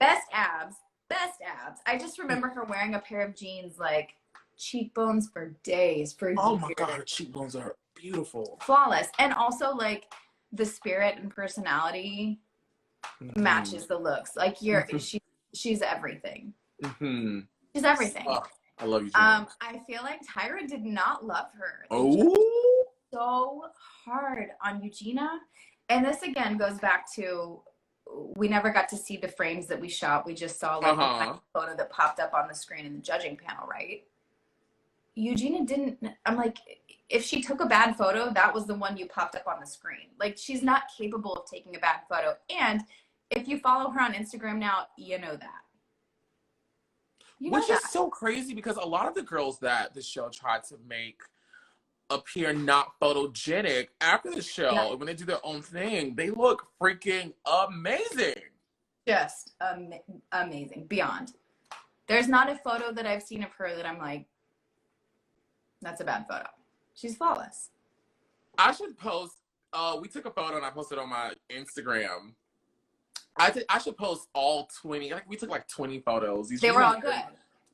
Best abs. I just remember her wearing a pair of jeans, like cheekbones for days. Oh my God, her cheekbones are beautiful. Flawless. And also, like, the spirit and personality matches the looks. Like, she's everything. She's everything. Oh, I love you. I feel like Tyra did not love her. So hard on Eugena. And this again goes back to, we never got to see the frames that we shot. We just saw like the photo that popped up on the screen in the judging panel, right? Eugena didn't, I'm like, if she took a bad photo, that was the one you popped up on the screen. Like, she's not capable of taking a bad photo. And if you follow her on Instagram now, you know that. Which is so crazy because a lot of the girls that the show tried to make appear not photogenic after the show, when they do their own thing, they look freaking amazing. Just amazing. Beyond. There's not a photo that I've seen of her that I'm like, that's a bad photo. She's flawless. I should post, we took a photo and I posted on my Instagram. I should post all 20. Like, we took like 20 photos. They were all good.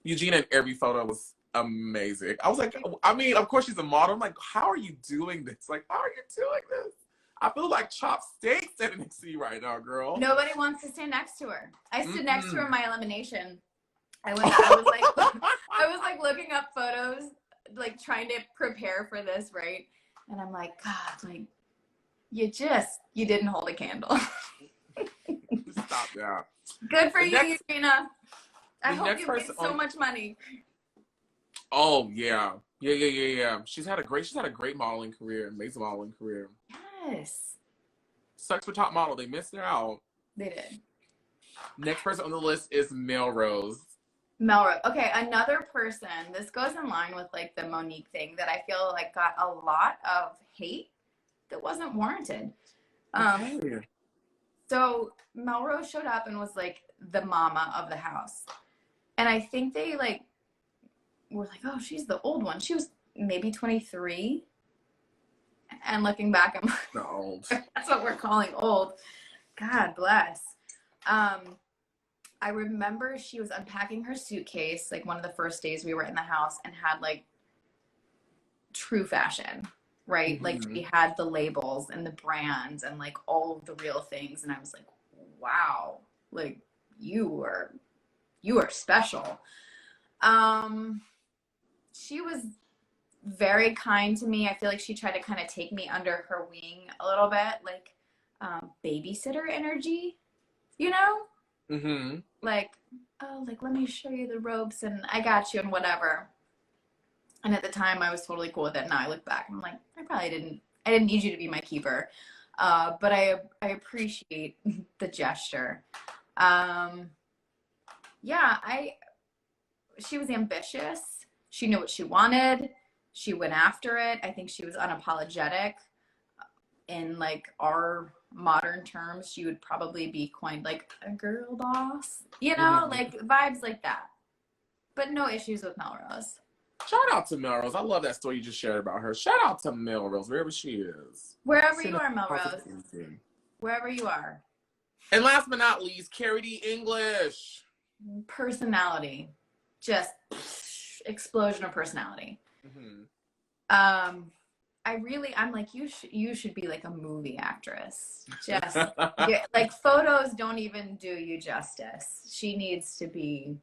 Eugena in every photo was amazing. I was like, I mean, of course she's a model. I'm like, how are you doing this? Like, how are you doing this? I feel like chopsticks standing next to you right now, girl. Nobody wants to stand next to her. I stood next to her in my elimination. I was like looking up photos, like trying to prepare for this, right? And I'm like, God, like, you didn't hold a candle. Stop that. Good for you, Eugena. I hope you made so much money. Oh yeah. She's had a great modeling career, amazing modeling career. Yes. Sucks for Top Model. They missed her out. They did. Next person on the list is Melrose. Melrose. Okay, another person. This goes in line with like the Monique thing that I feel like got a lot of hate that wasn't warranted. So Melrose showed up and was like the mama of the house. And I think they like were like, oh, she's the old one. She was maybe 23. And looking back, I'm like, old. That's what we're calling old. God bless. I remember she was unpacking her suitcase, like one of the first days we were in the house, and had like true fashion, right? Like she had the labels and the brands and like all of the real things. And I was like, wow, like you are special. She was very kind to me. I feel like she tried to kind of take me under her wing a little bit, like babysitter energy, you know? Like, oh, like, let me show you the ropes and I got you and whatever. And at the time I was totally cool with it. Now I look back and I'm like, I didn't need you to be my keeper. But I appreciate the gesture. She was ambitious. She knew what she wanted. She went after it. I think she was unapologetic in like our modern terms, she would probably be coined like a girl boss, you know, like vibes like that. But no issues with Melrose. Shout out to Melrose. I love that story you just shared about her. Shout out to Melrose, wherever she is. Wherever you are, Melrose. Wherever you are. And last but not least, CarrieDee English. Personality. Just explosion of personality. I'm like, you should be like a movie actress. Just like photos don't even do you justice. She needs to be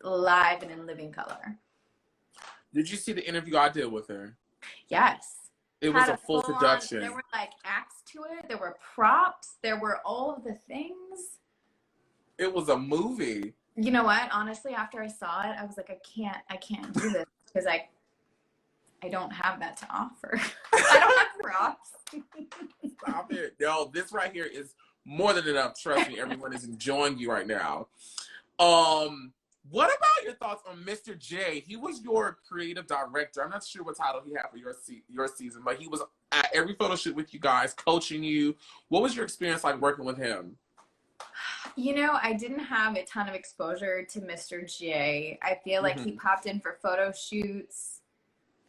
live and in living color. Did you see the interview I did with her? Yes. It was a full production. There were like acts to it. There were props. There were all of the things. It was a movie. You know what? Honestly, after I saw it, I was like, I can't do this because I don't have that to offer. I don't have props. Stop it. No, this right here is more than enough. Trust me, everyone is enjoying you right now. What about your thoughts on Mr. J? He was your creative director. I'm not sure what title he had for your season, but he was at every photo shoot with you guys, coaching you. What was your experience like working with him? You know, I didn't have a ton of exposure to Mr. J. I feel like he popped in for photo shoots.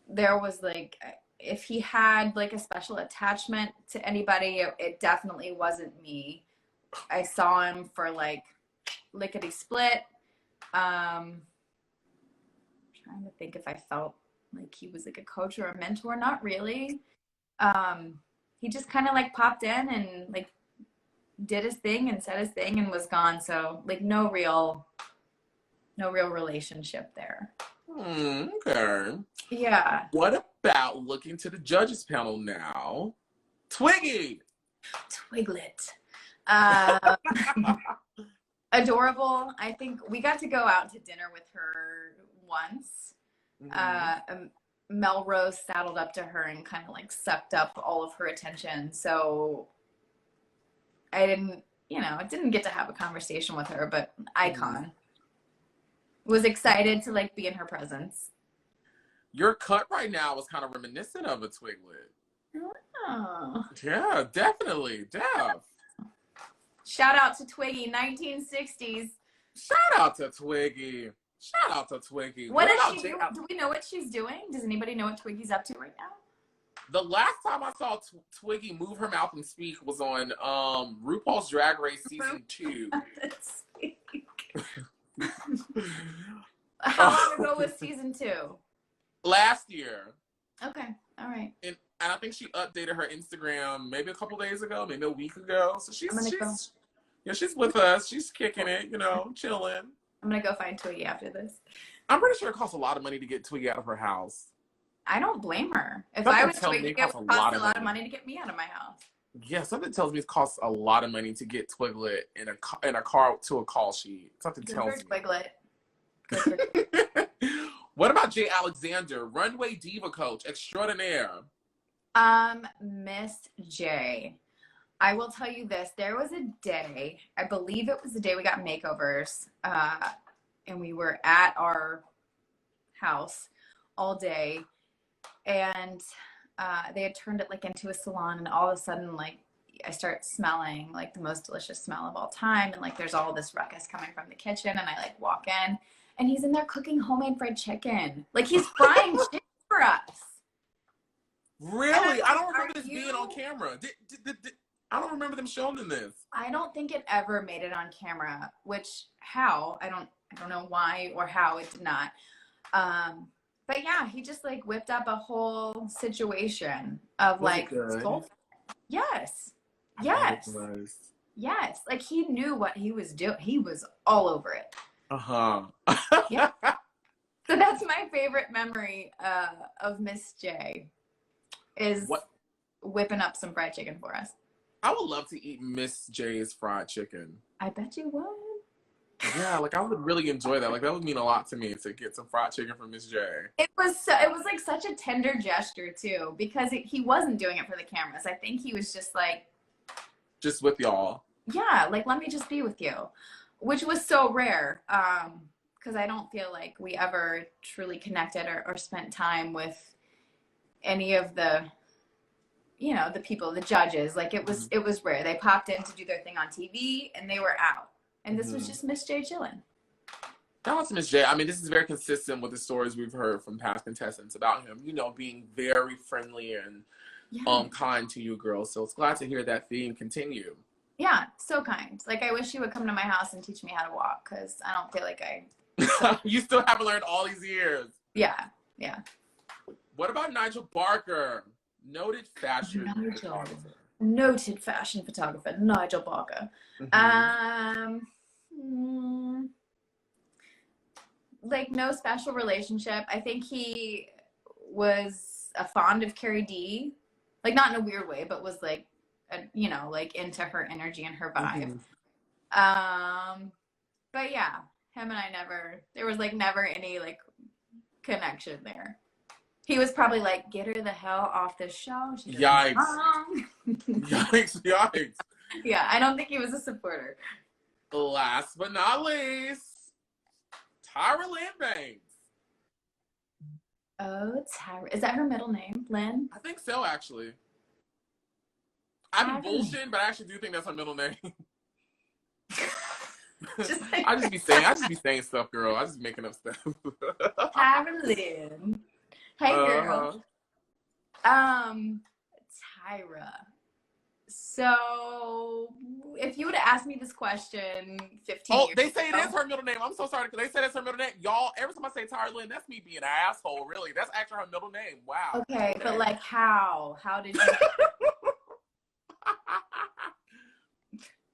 There was like, if he had like a special attachment to anybody, it definitely wasn't me. I saw him for like lickety split. Trying to think if I felt like he was like a coach or a mentor. Not really. He just kind of like popped in and like did his thing and said his thing and was gone. So like no real relationship there. Okay. Yeah. What about looking to the judges panel now? Twiggy. Twiglet. Adorable. I think we got to go out to dinner with her once. Melrose saddled up to her and kind of like sucked up all of her attention. So I didn't get to have a conversation with her, but icon. Was excited to like be in her presence. Your cut right now was kind of reminiscent of a Twiglet. Oh. Yeah, definitely. Shout out to Twiggy, 1960s. Shout out to Twiggy. What is she doing? Do we know what she's doing? Does anybody know what Twiggy's up to right now? The last time I saw Twiggy move her mouth and speak was on RuPaul's Drag Race season 2. How long ago was season 2? Last year. Okay, all right. And I think she updated her Instagram maybe a couple days ago, maybe a week ago. So she's with us. She's kicking it, chilling. I'm gonna go find Twiggy after this. I'm pretty sure it costs a lot of money to get Twiggy out of her house. I don't blame her. If I was Twiggy, it would cost a lot of money to get me out of my house. Yeah, something tells me it costs a lot of money to get Twiglet in a car to a call sheet. Something tells me. Twiglet. What about Jay Alexander, runway diva coach extraordinaire? Miss J. I will tell you this. There was a day, I believe it was the day we got makeovers, and we were at our house all day, and they had turned it like into a salon, and all of a sudden like I start smelling like the most delicious smell of all time, and like there's all this ruckus coming from the kitchen, and I like walk in and he's in there cooking homemade fried chicken. Like he's frying chicken for us. Really? I don't remember this being on camera. I don't remember them showing this. I don't think it ever made it on camera, I don't know why or how it did not. But yeah, he just like whipped up a whole situation of like, yes. Like he knew what he was doing. He was all over it. Yeah. So that's my favorite memory of Miss J is whipping up some fried chicken for us. I would love to eat Miss J's fried chicken. I bet you would. Yeah, like I would really enjoy that. Like that would mean a lot to me to get some fried chicken from Miss J. It was like such a tender gesture too, because he wasn't doing it for the cameras. I think he was just like, just with y'all. Yeah, like let me just be with you, which was so rare. Because I don't feel like we ever truly connected or spent time with any of the you know, the people, the judges. Like it was rare. They popped in to do their thing on TV and they were out. And this was just Miss J chilling. That was Miss J. I mean, this is very consistent with the stories we've heard from past contestants about him, you know, being very friendly and kind to you girls. So it's glad to hear that theme continue. Yeah, so kind. Like, I wish he would come to my house and teach me how to walk, because I don't feel like I... You still haven't learned all these years. Yeah. What about Nigel Barker? Noted fashion photographer. Noted fashion photographer, Nigel Barker. Like, no special relationship. I think he was fond of CarrieDee. Like, not in a weird way, but was like, you know, like into her energy and her vibe. But yeah, him and I there was like never any like connection there. He was probably like, get her the hell off this show. Yikes. Yikes. Yeah, I don't think he was a supporter. Last but not least, Tyra Banks. Oh, Tyra. Is that her middle name, Lynn? I think so, actually. I'm bullshitting, but I actually do think that's her middle name. I just be saying stuff, girl. I just making up stuff. Tyra Lynn. Hey, girl. Tyra. So, if you would have asked me this question 15 years ago. They say it is her middle name. I'm so sorry. They say that's her middle name. Y'all, every time I say Tyra Lynn, that's me being an asshole, really. That's actually her middle name. Wow. Okay, but like how? How did you...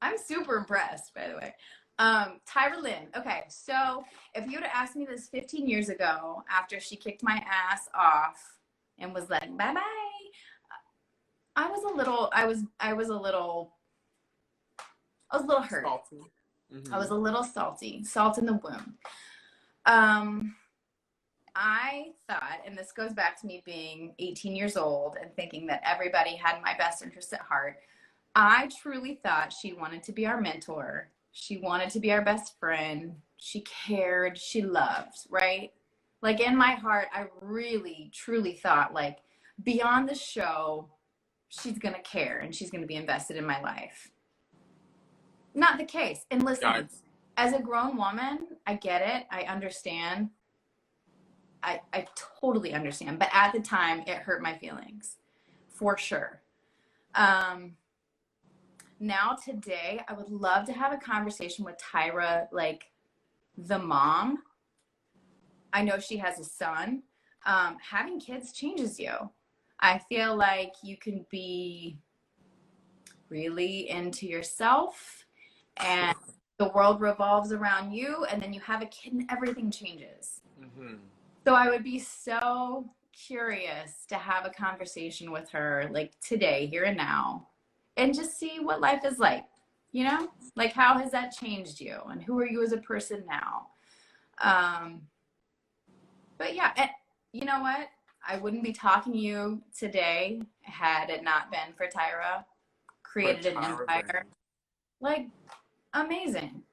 I'm super impressed, by the way. Tyra Lynn. Okay, so if you would have asked me this 15 years ago, after she kicked my ass off and was like, bye-bye, I was a little hurt. Salty. I was a little salty. Salt in the wound. I thought, and this goes back to me being 18 years old and thinking that everybody had my best interest at heart. I truly thought she wanted to be our mentor. She wanted to be our best friend. She cared. She loved, right? Like, in my heart, I really, truly thought, like, beyond the show, she's going to care and she's going to be invested in my life. Not the case. And listen, as a grown woman, I get it. I understand. I totally understand. But at the time, it hurt my feelings. For sure. Now, today, I would love to have a conversation with Tyra, like, the mom. I know she has a son. Having kids changes you. I feel like you can be really into yourself and the world revolves around you, and then you have a kid and everything changes. So I would be so curious to have a conversation with her, like, today, here and now, and just see what life is like, you know? Like, how has that changed you? And who are you as a person now? But yeah, and you know what? I wouldn't be talking to you today had it not been for Tyra. Created an empire. Like, amazing.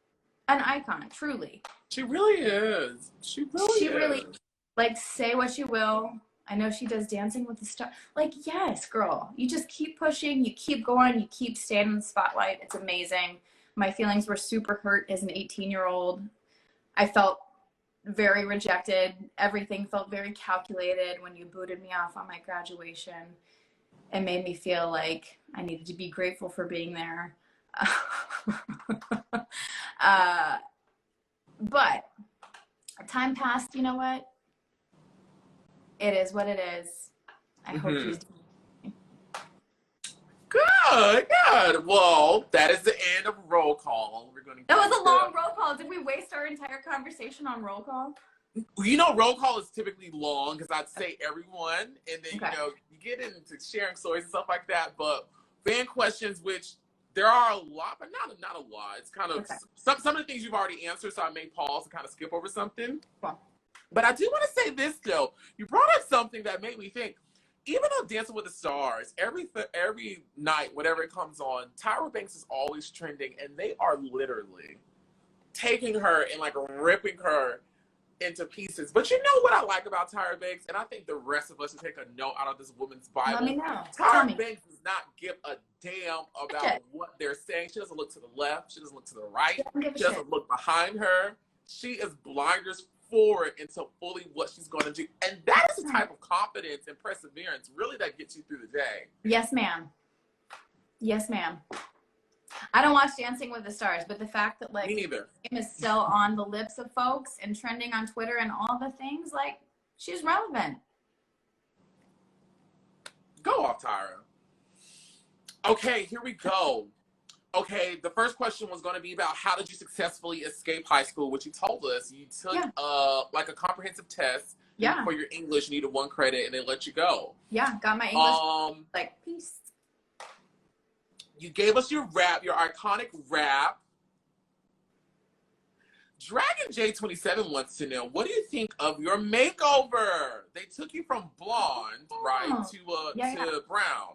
An icon, truly. She really is. She really is. Like, say what you will. I know she does Dancing with the Stars. Like, yes, girl. You just keep pushing. You keep going. You keep staying in the spotlight. It's amazing. My feelings were super hurt as an 18-year-old. I felt very rejected. Everything felt very calculated when you booted me off on my graduation. It made me feel like I needed to be grateful for being there. But time passed. You know what? It is what it is. I hope she's doing good. Well, that is the end of roll call. That was a long roll call. Did we waste our entire conversation on roll call? You know, roll call is typically long because I'd say everyone, and then, you know, you get into sharing stories and stuff like that. But fan questions, which there are a lot, but not a lot. It's kind of some of the things you've already answered, so I may pause and kind of skip over something. But I do want to say this, though. You brought up something that made me think. Even on Dancing with the Stars, every night, whenever it comes on, Tyra Banks is always trending, and they are literally taking her and, like, ripping her into pieces. But you know what I like about Tyra Banks? And I think the rest of us should take a note out of this woman's Bible. Let me know. Tyra Banks does not give a damn about what they're saying. She doesn't look to the left. She doesn't look to the right. She doesn't look behind her. She is blinders forward into fully what she's going to do. And that is the type of confidence and perseverance really that gets you through the day. Yes, ma'am. Yes, ma'am. I don't watch Dancing with the Stars, but the fact that like me neither. Name is still on the lips of folks and trending on Twitter and all the things, like she's relevant. Go off, Tyra. Okay, here we go. Okay, the first question was going to be about how did you successfully escape high school, which you told us you took like a comprehensive test for your English, you needed 1 credit, and they let you go. Yeah, got my English like peace. You gave us your rap, your iconic rap. Dragon J27 wants to know, what do you think of your makeover? They took you from blonde, right, to brown.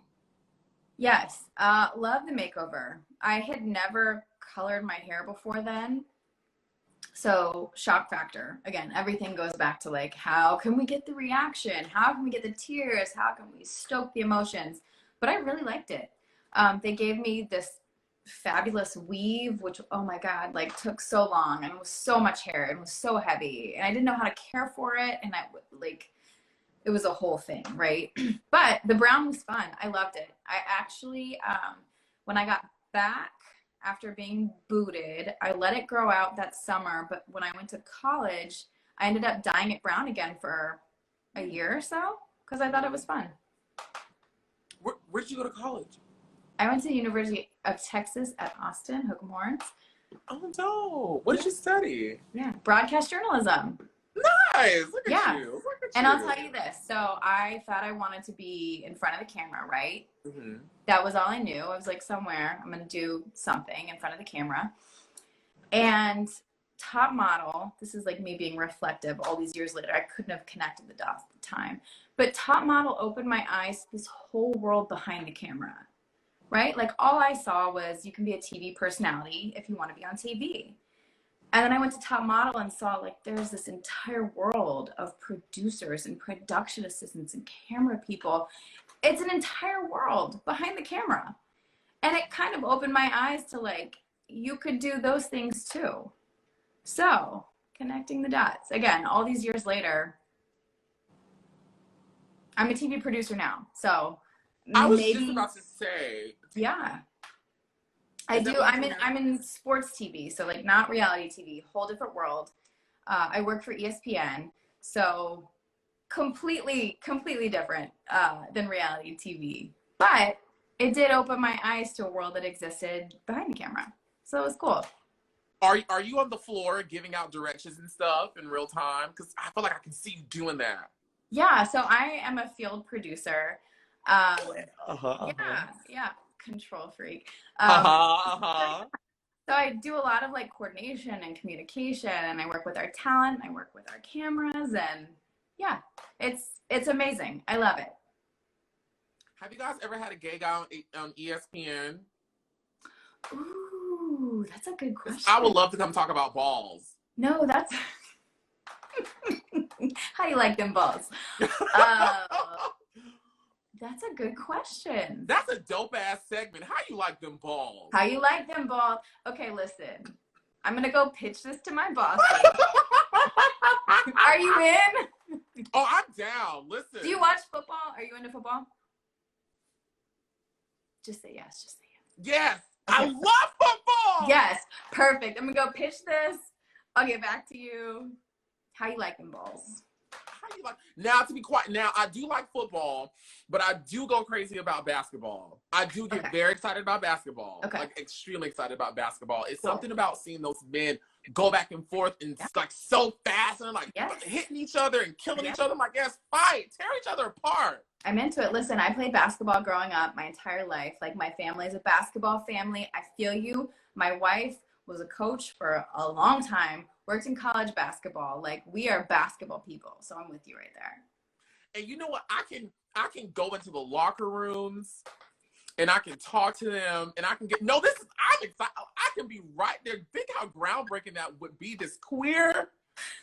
Yes, love the makeover. I had never colored my hair before then. So shock factor. Again, everything goes back to like, how can we get the reaction? How can we get the tears? How can we stoke the emotions? But I really liked it. They gave me this fabulous weave, which, oh my God, like took so long and it was so much hair and it was so heavy and I didn't know how to care for it. And it was a whole thing, right? But the brown was fun. I loved it. I actually, when I got back after being booted, I let it grow out that summer. But when I went to college, I ended up dyeing it brown again for a year or so because I thought it was fun. Where did you go to college? I went to the University of Texas at Austin, Hook'em Horns. Oh, no. What did you study? Yeah, broadcast journalism. Nice. Look at you. Look at and you. I'll tell you this. So I thought I wanted to be in front of the camera, right? Mm-hmm. That was all I knew. I was like, somewhere I'm going to do something in front of the camera. And Top Model, this is like me being reflective all these years later. I couldn't have connected the dots at the time. But Top Model opened my eyes to this whole world behind the camera. Right? Like all I saw was you can be a TV personality if you want to be on TV. And then I went to Top Model and saw like there's this entire world of producers and production assistants and camera people. It's an entire world behind the camera. And it kind of opened my eyes to like, you could do those things too. So connecting the dots. Again, all these years later, I'm a TV producer now. So I was just about to say. Yeah. I do. I'm in sports TV, so like not reality TV, whole different world. I work for ESPN, so completely different than reality TV. But it did open my eyes to a world that existed behind the camera. So it was cool. Are you on the floor giving out directions and stuff in real time? Because I feel like I can see you doing that. Yeah, so I am a field producer. Yeah, control freak. So I do a lot of like coordination and communication, and I work with our talent, I work with our cameras, and yeah, it's amazing. I love it. Have you guys ever had a gay guy on ESPN? Ooh, that's a good question. I would love to come talk about balls. No, that's how do you like them balls? That's a good question. That's a dope ass segment. How you like them balls? How you like them balls? Okay, listen. I'm gonna go pitch this to my boss. Are you in? Oh, I'm down. Listen. Do you watch football? Are you into football? Just say yes. Just say yes. Yes. Okay. I love football. Yes. Perfect. I'm gonna go pitch this. I'll get back to you. How you like them balls? Now, to be quiet, now I do like football, but I do go crazy about basketball. I do get very excited about basketball, like extremely excited about basketball. It's something about seeing those men go back and forth and like so fast and like hitting each other and killing each other. I'm like, yes, fight, tear each other apart. I'm into it. Listen, I played basketball growing up my entire life. Like my family is a basketball family. I feel you. My wife was a coach for a long time. Worked in college basketball. Like we are basketball people. So I'm with you right there. And you know what? I can go into the locker rooms and I can talk to them and I can get, I'm excited. I can be right there. Think how groundbreaking that would be. This queer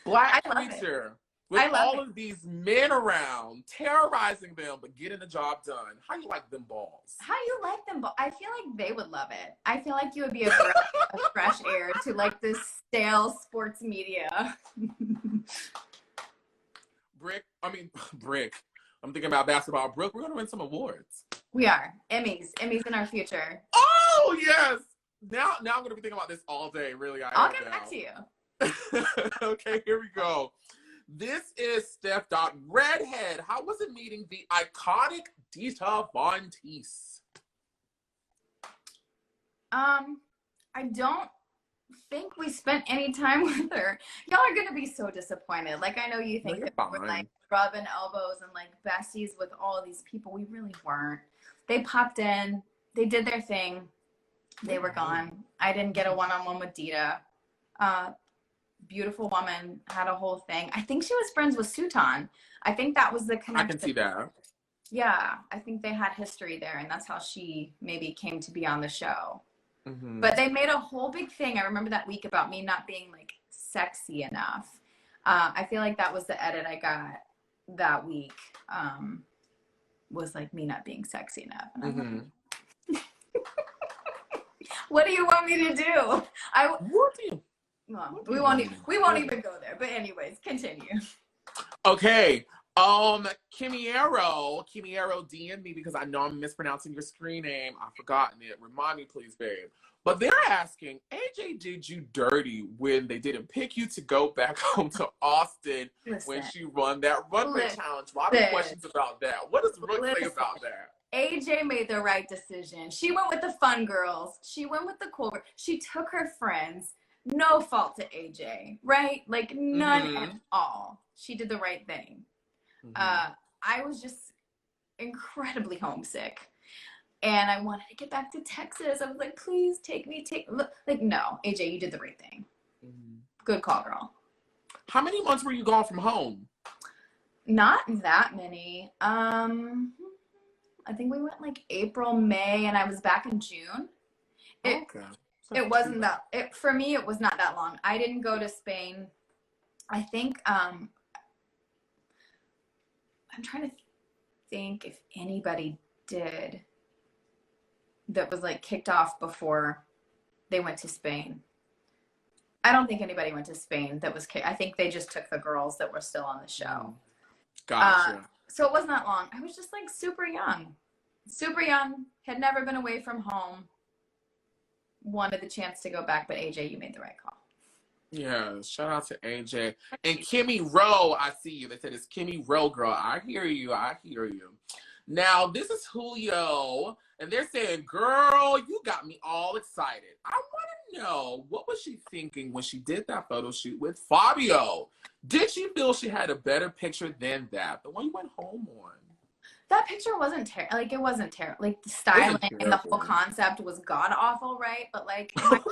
Black preacher with all of these men around, terrorizing them, but getting the job done. How you like them balls? How you like them balls? I feel like they would love it. I feel like you would be a fresh air to like this stale sports media. Brick. I'm thinking about basketball. Brooke, we're going to win some awards. We are. Emmys in our future. Oh, yes. Now I'm going to be thinking about this all day, really. I'll get back to you. Okay, here we go. This is Steph. Redhead. How was it meeting the iconic Dita von Teese? I don't think we spent any time with her. Y'all are gonna be so disappointed. Like, I know you think that we're like rubbing elbows and like besties with all of these people. We really weren't. They popped in, they did their thing, they were gone. I didn't get a one-on-one with Dita. Beautiful woman, had a whole thing. I think she was friends with Sutan. I think that was the connection. I can see that. Yeah, I think they had history there, and that's how she maybe came to be on the show. Mm-hmm. But they made a whole big thing. I remember that week about me not being like sexy enough. I feel like that was the edit I got that week. Was like me not being sexy enough. And mm-hmm. What do you want me to do? What do you? Well, we won't even go there. But anyways, continue. Okay. Kimiero DM'd me because I know I'm mispronouncing your screen name. I've forgotten it. Remind me, please, babe. But they're asking, AJ did you dirty when they didn't pick you to go back home to Austin when she won that runway challenge? A lot of questions about that. What does Brooke say about that? AJ made the right decision. She went with the fun girls. She went with the cool girls. She took her friends. No fault to AJ, right? Like, none at all. She did the right thing. I was just incredibly homesick. And I wanted to get back to Texas. I was like, please take me, like, no, AJ, you did the right thing. Good call, girl. How many months were you gone from home? Not that many. I think we went like April, May, and I was back in June. It wasn't that, for me, it was not that long. I didn't go to Spain. I think, I'm trying to think if anybody did that was like kicked off before they went to Spain. I don't think anybody went to Spain that was I think they just took the girls that were still on the show. Gotcha. So it wasn't that long. I was just like super young, had never been away from home, wanted the chance to go back, but AJ, you made the right call. Yeah, shout out to AJ. And Kimmy Rowe, I see you. They said it's Kimmy Rowe, girl. I hear you. Now, this is Julio, and they're saying, girl, you got me all excited. I want to know, what was she thinking when she did that photo shoot with Fabio? Did she feel she had a better picture than that, the one you went home on? That picture wasn't terrible. Like, it wasn't terrible. Like, the styling and the whole concept was god-awful, right? But, like, like,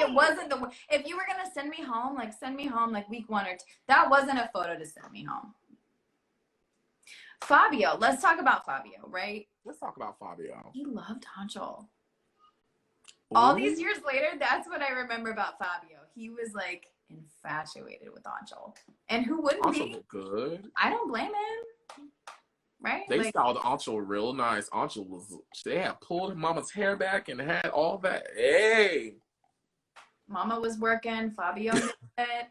it wasn't the, if you were gonna send me home like week 1 or 2, that wasn't a photo to send me home. Fabio, let's talk about Fabio, right? Let's talk about Fabio. He loved Anchal. All these years later, that's what I remember about Fabio. He was like infatuated with Anchal, and who wouldn't Anchal be? looked good. I don't blame him. Right? They styled Anchal real nice. Anchal they had pulled mama's hair back and had all that. Hey. Mama was working. Fabio did it.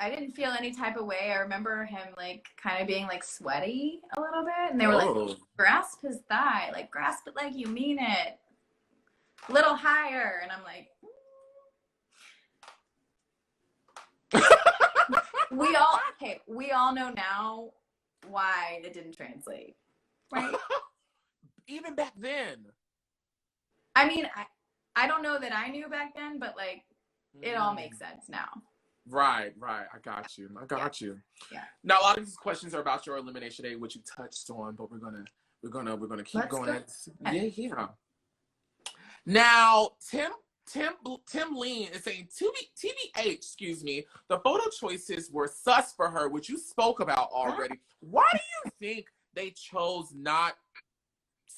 I didn't feel any type of way. I remember him like kind of being like sweaty a little bit, and they were like, grasp his thigh, like grasp it like you mean it, a little higher, and I'm like, we all know now why it didn't translate, right? Even back then. I mean, I don't know that I knew back then, but like it all makes sense now. Right. I got you. Yeah. Now a lot of these questions are about your elimination day, which you touched on, but we're gonna keep going. Yeah. Now Tim Lean is saying TBH, excuse me, the photo choices were sus for her, which you spoke about already. Why do you think they chose not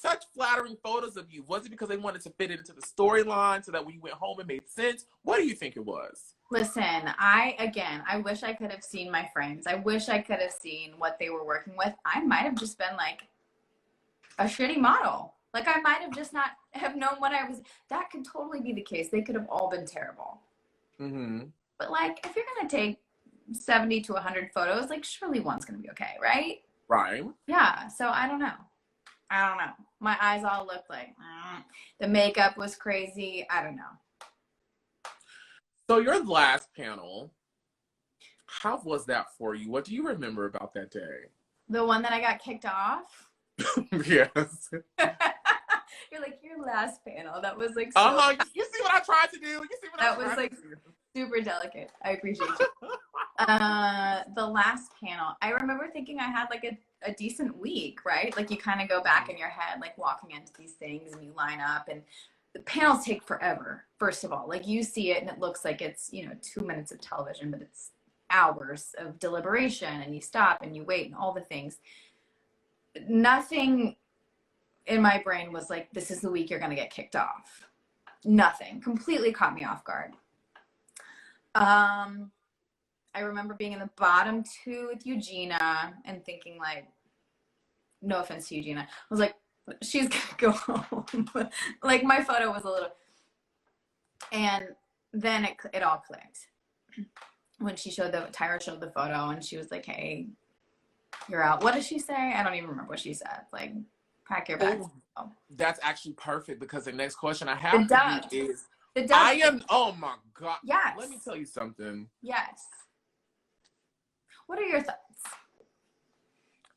such flattering photos of you? Was it because they wanted to fit it into the storyline so that when you went home it made sense? What do you think it was? Listen, I wish I could have seen my frames. I wish I could have seen what they were working with. I might have just been like a shitty model. Like I might have just not have known what I was. That could totally be the case. They could have all been terrible. Mm-hmm. But like, if you're going to take 70 to 100 photos, like surely one's going to be okay, right? Right. Yeah. So I don't know. My eyes all looked like, the makeup was crazy. I don't know. So your last panel, how was that for you? What do you remember about that day? The one that I got kicked off? Yes. You're like, your last panel. That was like, so you see what I tried to do? You see what that was like super delicate. I appreciate you. The last panel, I remember thinking I had like a decent week, right? Like you kind of go back in your head, like walking into these things and you line up and the panels take forever. First of all, like you see it and it looks like it's, 2 minutes of television, but it's hours of deliberation and you stop and you wait and all the things. Nothing in my brain was like, this is the week you're going to get kicked off. Nothing. Completely caught me off guard. I remember being in the bottom two with Eugena and thinking like, no offense to Eugena, I was like, she's going to go home. Like my photo was a little, and then it all clicked. When Tyra showed the photo and she was like, hey, you're out. What did she say? I don't even remember what she said. Like, pack your bags. Oh, that's actually perfect because the next question I have for you is, oh my God. Yes. Let me tell you something. Yes. What are your thoughts?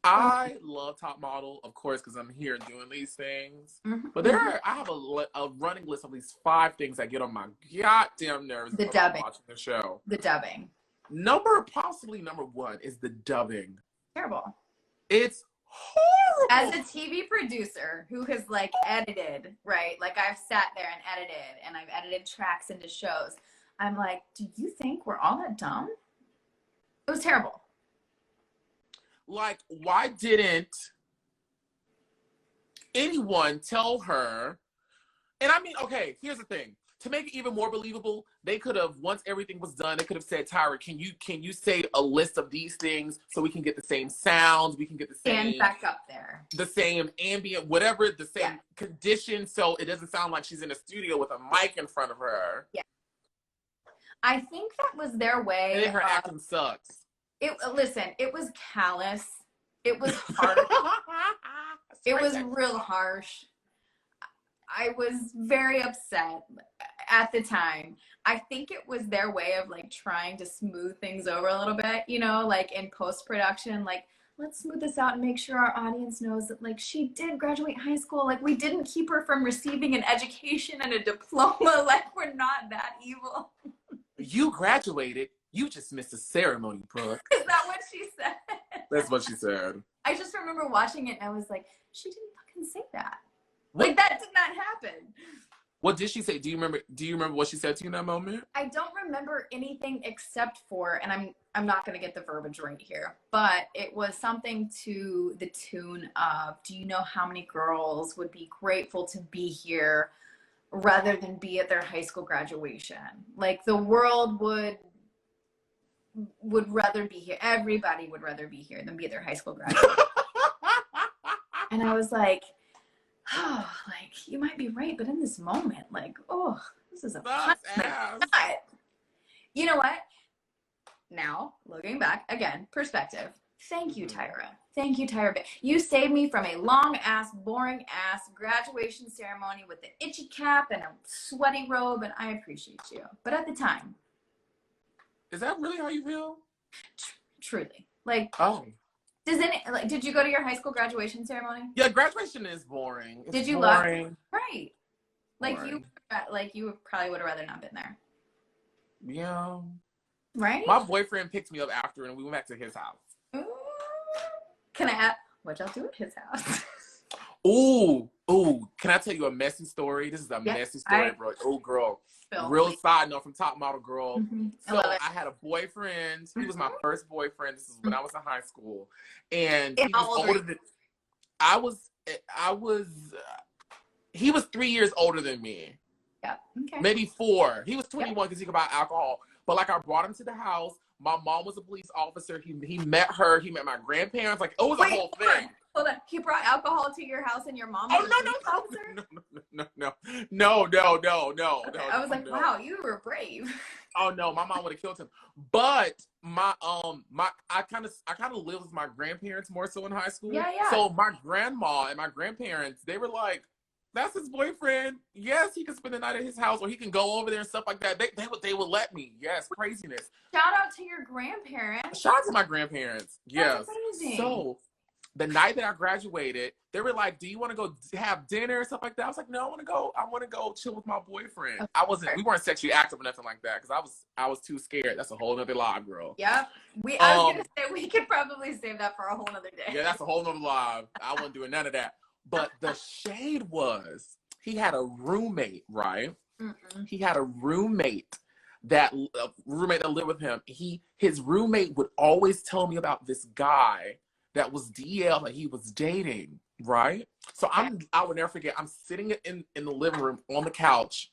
I love Top Model, of course, because I'm here doing these things. Mm-hmm. But I have a running list of at least 5 things that get on my goddamn nerves when I'm watching the show. The dubbing. Possibly number 1 is the dubbing. Terrible. It's horrible. As a TV producer who has like edited, right? Like I've sat there and edited and I've edited tracks into shows. I'm like, do you think we're all that dumb? It was terrible. Like, why didn't anyone tell her? And I mean, okay, here's the thing. To make it even more believable, they could have, once everything was done, they could have said, Tyra, can you say a list of these things so we can get the same sounds, we can get the same... And back up there. The same ambient, whatever, the same conditions, so it doesn't sound like she's in a studio with a mic in front of her. Yeah. I think that was their way. And then her acting sucks. Listen, it was callous. It was harsh. It was real harsh. I was very upset at the time. I think it was their way of like trying to smooth things over a little bit, like in post-production, like let's smooth this out and make sure our audience knows that like she did graduate high school. Like we didn't keep her from receiving an education and a diploma. Like we're not that evil. You graduated. You just missed a ceremony, Brooke. Is that what she said? That's what she said. I just remember watching it and I was like, she didn't fucking say that. Like that did not happen. What did she say? Do you remember what she said to you in that moment? I don't remember anything except for, and I'm not going to get the verbiage right here, but it was something to the tune of, do you know how many girls would be grateful to be here rather than be at their high school graduation? Like the world would rather be here. Everybody would rather be here than be at their high school graduation. And I was like, oh, like you might be right, but in this moment, like, oh, this is a punishment. You know what? Now, looking back, again, perspective. Thank you, Tyra. Thank you, Tyra. You saved me from a long-ass, boring-ass graduation ceremony with the itchy cap and a sweaty robe, and I appreciate you. But at the time. Is that really how you feel? Truly. Like, oh. Did you go to your high school graduation ceremony? Yeah, graduation is boring. Did you love it? Right. Like you probably would have rather not been there. Yeah. Right? My boyfriend picked me up after and we went back to his house. Ooh. Can I ask what y'all do at his house? Ooh. Can I tell you a messy story? This is a messy story, bro. Oh, girl. Real side note from Top Model Girl. Mm-hmm. So I had a boyfriend. He was my first boyfriend. This is when I was in high school. And he was older than I was he was 3 years older than me. Yeah. Okay. Maybe 4. He was 21 because he could buy alcohol. But like I brought him to the house. My mom was a police officer. He met her. He met my grandparents. Like it was a whole thing. Hold on. He brought alcohol to your house and your mom was a police officer? No. I was like, wow, you were brave. Oh no, my mom would have killed him. But I kind of lived with my grandparents more so in high school. Yeah. So my grandma and my grandparents, they were like, that's his boyfriend. Yes, he can spend the night at his house or he can go over there and stuff like that. They would let me. Yes, craziness. Shout out to your grandparents. Shout out to my grandparents. Yes. That's amazing. So the night that I graduated, they were like, do you want to go have dinner or stuff like that? I was like, no, I want to go chill with my boyfriend. Okay. We weren't sexually active or nothing like that because I was too scared. That's a whole nother live, girl. Yep. I was gonna say we could probably save that for a whole nother day. Yeah, that's a whole nother live. I wasn't doing none of that. But the shade was, he had a roommate, right? Mm-mm. He had a roommate that lived with him. His roommate would always tell me about this guy that was DL that he was dating, right? So I would never forget. I'm sitting in the living room on the couch,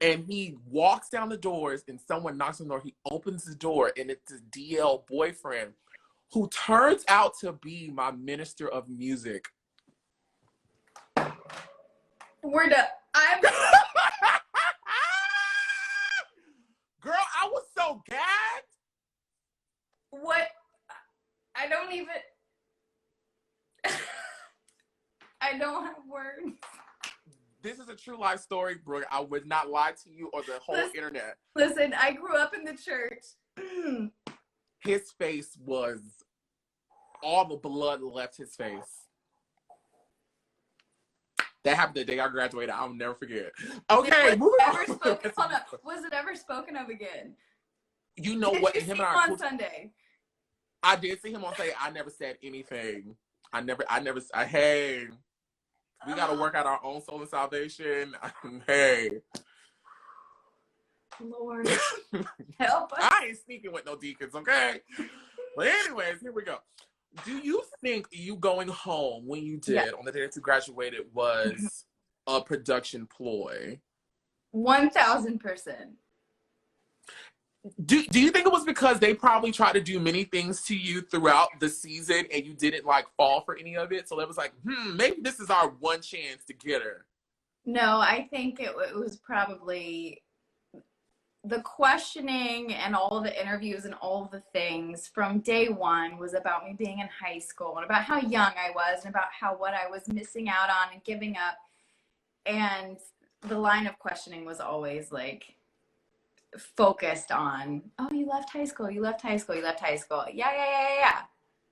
and he walks down the doors, and someone knocks on the door. He opens the door, and it's his DL boyfriend, who turns out to be my minister of music. We're done. Girl, I was so gagged. What? I don't even. I don't have words. This is a true life story, Brooke. I would not lie to you or the whole internet. Listen, I grew up in the church. His face was, all the blood left his face. That happened the day I graduated. I'll never forget. Okay, moving on. Hold on. Was it ever spoken of again? You know what? Did you see him on Sunday? I did see him on Sunday. I never said anything. Hey, we got to work out our own soul and salvation. Hey. Lord, help us. I ain't sneaking with no deacons, okay? But anyways, here we go. Do you think you going home when you did on the day that you graduated was a production ploy? 1000%. Do you think it was because they probably tried to do many things to you throughout the season and you didn't like fall for any of it? So it was like, maybe this is our one chance to get her. No, I think it was probably the questioning and all of the interviews and all of the things from day one was about me being in high school and about how young I was and about what I was missing out on and giving up. And the line of questioning was always like focused on, oh, you left high school. Yeah.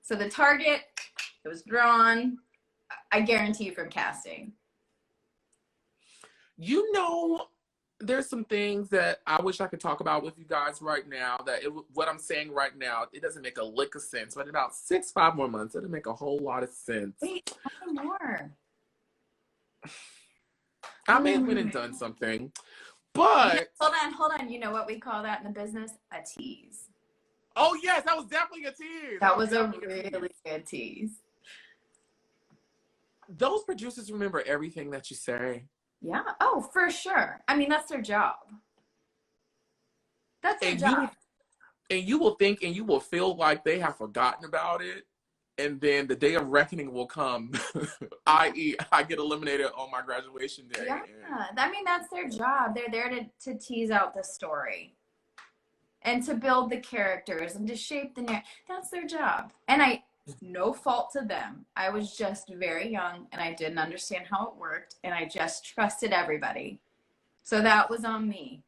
So the target, it was drawn, I guarantee you, from casting. You know, there's some things that I wish I could talk about with you guys right now what I'm saying right now, it doesn't make a lick of sense, but in about 5 more months, it'll make a whole lot of sense. Wait, how more? I may have been and done something, but... Hold on. You know what we call that in the business? A tease. Oh, yes, that was definitely a tease. That was a really good tease. Those producers remember everything that you say. Yeah. Oh, for sure. I mean, that's their job. That's their job. You will think and you will feel like they have forgotten about it. And then the day of reckoning will come, i.e. I get eliminated on my graduation day. Yeah. I mean, that's their job. They're there to tease out the story and to build the characters and to shape the narrative. That's their job. And no fault to them. I was just very young and I didn't understand how it worked and I just trusted everybody. So that was on me.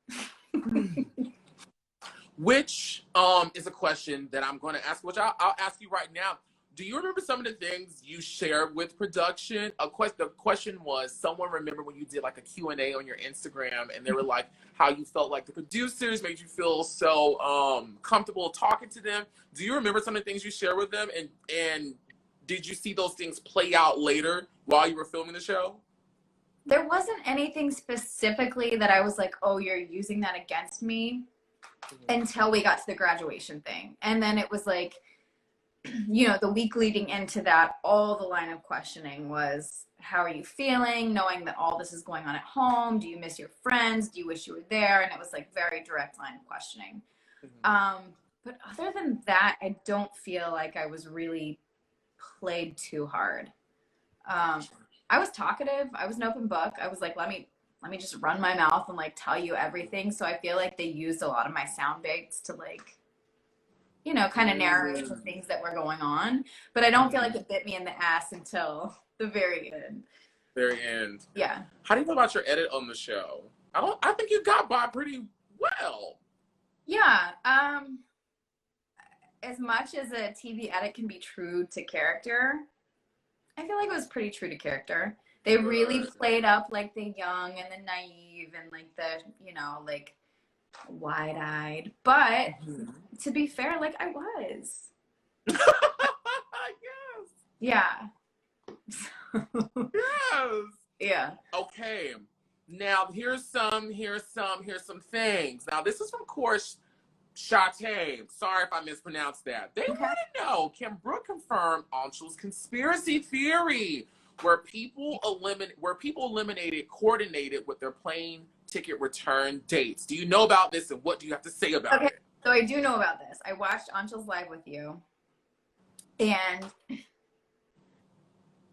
Which is a question that I'm going to ask, which I'll ask you right now. Do you remember some of the things you shared with production? The question was, someone remembered when you did like a Q&A on your Instagram and they were like, how you felt like the producers made you feel so comfortable talking to them. Do you remember some of the things you shared with them? And did you see those things play out later while you were filming the show? There wasn't anything specifically that I was like, oh, you're using that against me until we got to the graduation thing. And then it was like, you know, the week leading into that, all the line of questioning was, how are you feeling knowing that all this is going on at home? Do you miss your friends? Do you wish you were there? And it was like very direct line of questioning. But other than that, I don't feel like I was really played too hard. I was talkative. I was an open book. I was like, let me just run my mouth and like tell you everything. So I feel like they used a lot of my sound bites to like, you know, kind of narrate the things that were going on. But I don't feel like it bit me in the ass until the very end. Very end. Yeah. How do you feel about your edit on the show? I think you got by pretty well. Yeah. As much as a TV edit can be true to character, I feel like it was pretty true to character. They really played up like the young and the naive and like the, you know, like wide-eyed. But to be fair, like I was. Yes. Yeah. Yes. Yeah. Okay. Now here's some things. Now this is from course Chate. Sorry if I mispronounced that. They want to know, can Brooke confirm Anchal's conspiracy theory where people eliminated coordinated with their plane ticket return dates? Do you know about this, and what do you have to say about it? So I do know about this. I watched Anchal's live with you, and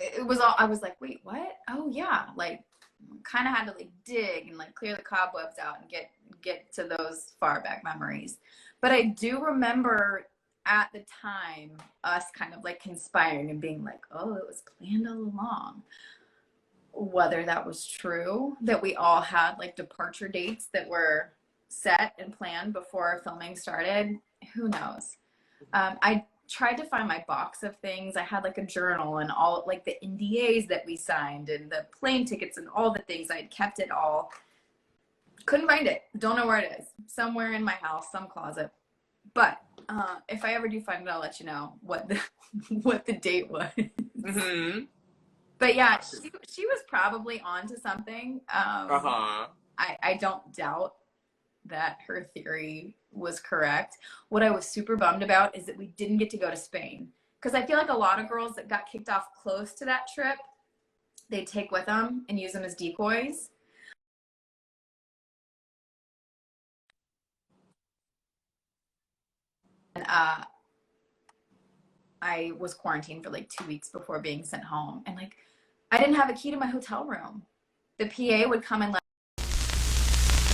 it was all, I was like, wait, what? Oh yeah, like kind of had to like dig and like clear the cobwebs out and get to those far back memories. But I do remember at the time us kind of like conspiring and being like, oh, it was planned all along. Whether that was true, that we all had like departure dates that were set and planned before filming started, who knows? I tried to find my box of things. I had like a journal and all like the NDAs that we signed and the plane tickets and all the things. I had kept it all. Couldn't find it. Don't know where it is. Somewhere in my house, some closet. But if I ever do find it, I'll let you know what the date was. But yeah, she was probably onto something. I don't doubt that her theory was correct. What I was super bummed about is that we didn't get to go to Spain, because I feel like a lot of girls that got kicked off close to that trip, they take with them and use them as decoys. And I was quarantined for like 2 weeks before being sent home, and like I didn't have a key to my hotel room. The PA would come and let.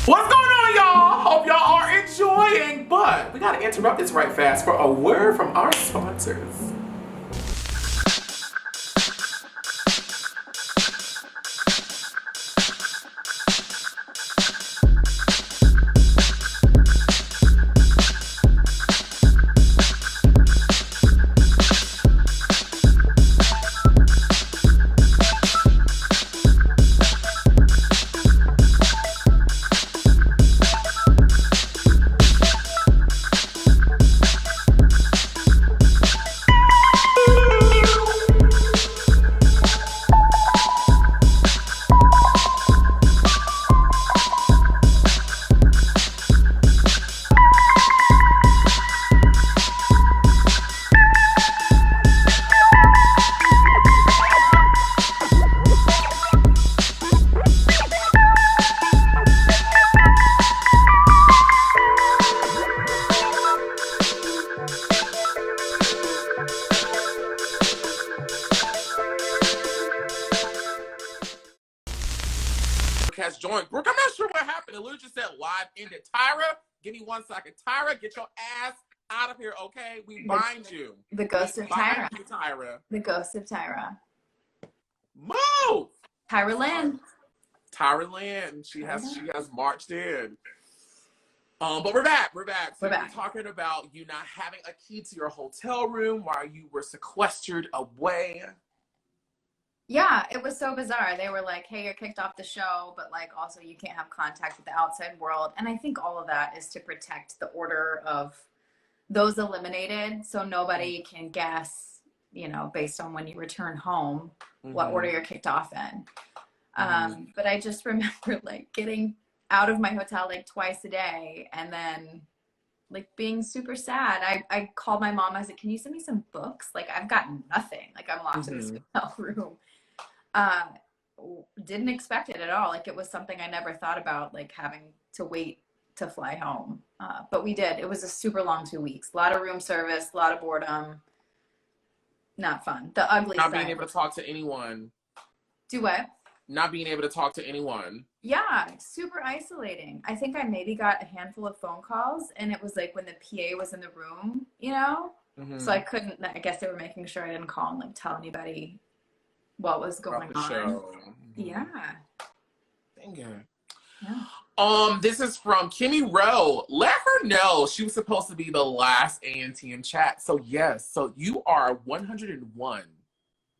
What's going on, y'all? Hope y'all are enjoying, but we gotta interrupt this right fast for a word from our sponsors. Has joined. Brooke, I'm not sure what happened. It literally just said live ended. Tyra, give me 1 second. Tyra, get your ass out of here, okay? We bind you. The ghost of Tyra. You, Tyra. The ghost of Tyra. Move! Tyra Lynn. Tyra Lynn. She has marched in. But we're back. We're talking about you not having a key to your hotel room while you were sequestered away. Yeah, it was so bizarre. They were like, hey, you're kicked off the show, but like also you can't have contact with the outside world. And I think all of that is to protect the order of those eliminated, so nobody can guess, you know, based on when you return home, what order you're kicked off in. But I just remember like getting out of my hotel like twice a day and then like being super sad. I called my mom. I was like, can you send me some books? Like, I've got nothing. Like, I'm locked in this hotel room. Didn't expect it at all. Like, it was something I never thought about, like having to wait to fly home. But we did. It was a super long 2 weeks. A lot of room service, a lot of boredom. Not fun. The ugly Not side. being able to talk to anyone. Do what? Not being able to talk to anyone. Yeah, super isolating. I think I maybe got a handful of phone calls, and it was like when the PA was in the room, you know? So I couldn't, I guess they were making sure I didn't call and like tell anybody what was going on. Show. Yeah. Dang it. Yeah. This is from Kimmy Rowe. Let her know she was supposed to be the last Antm chat. So yes, so you are 101.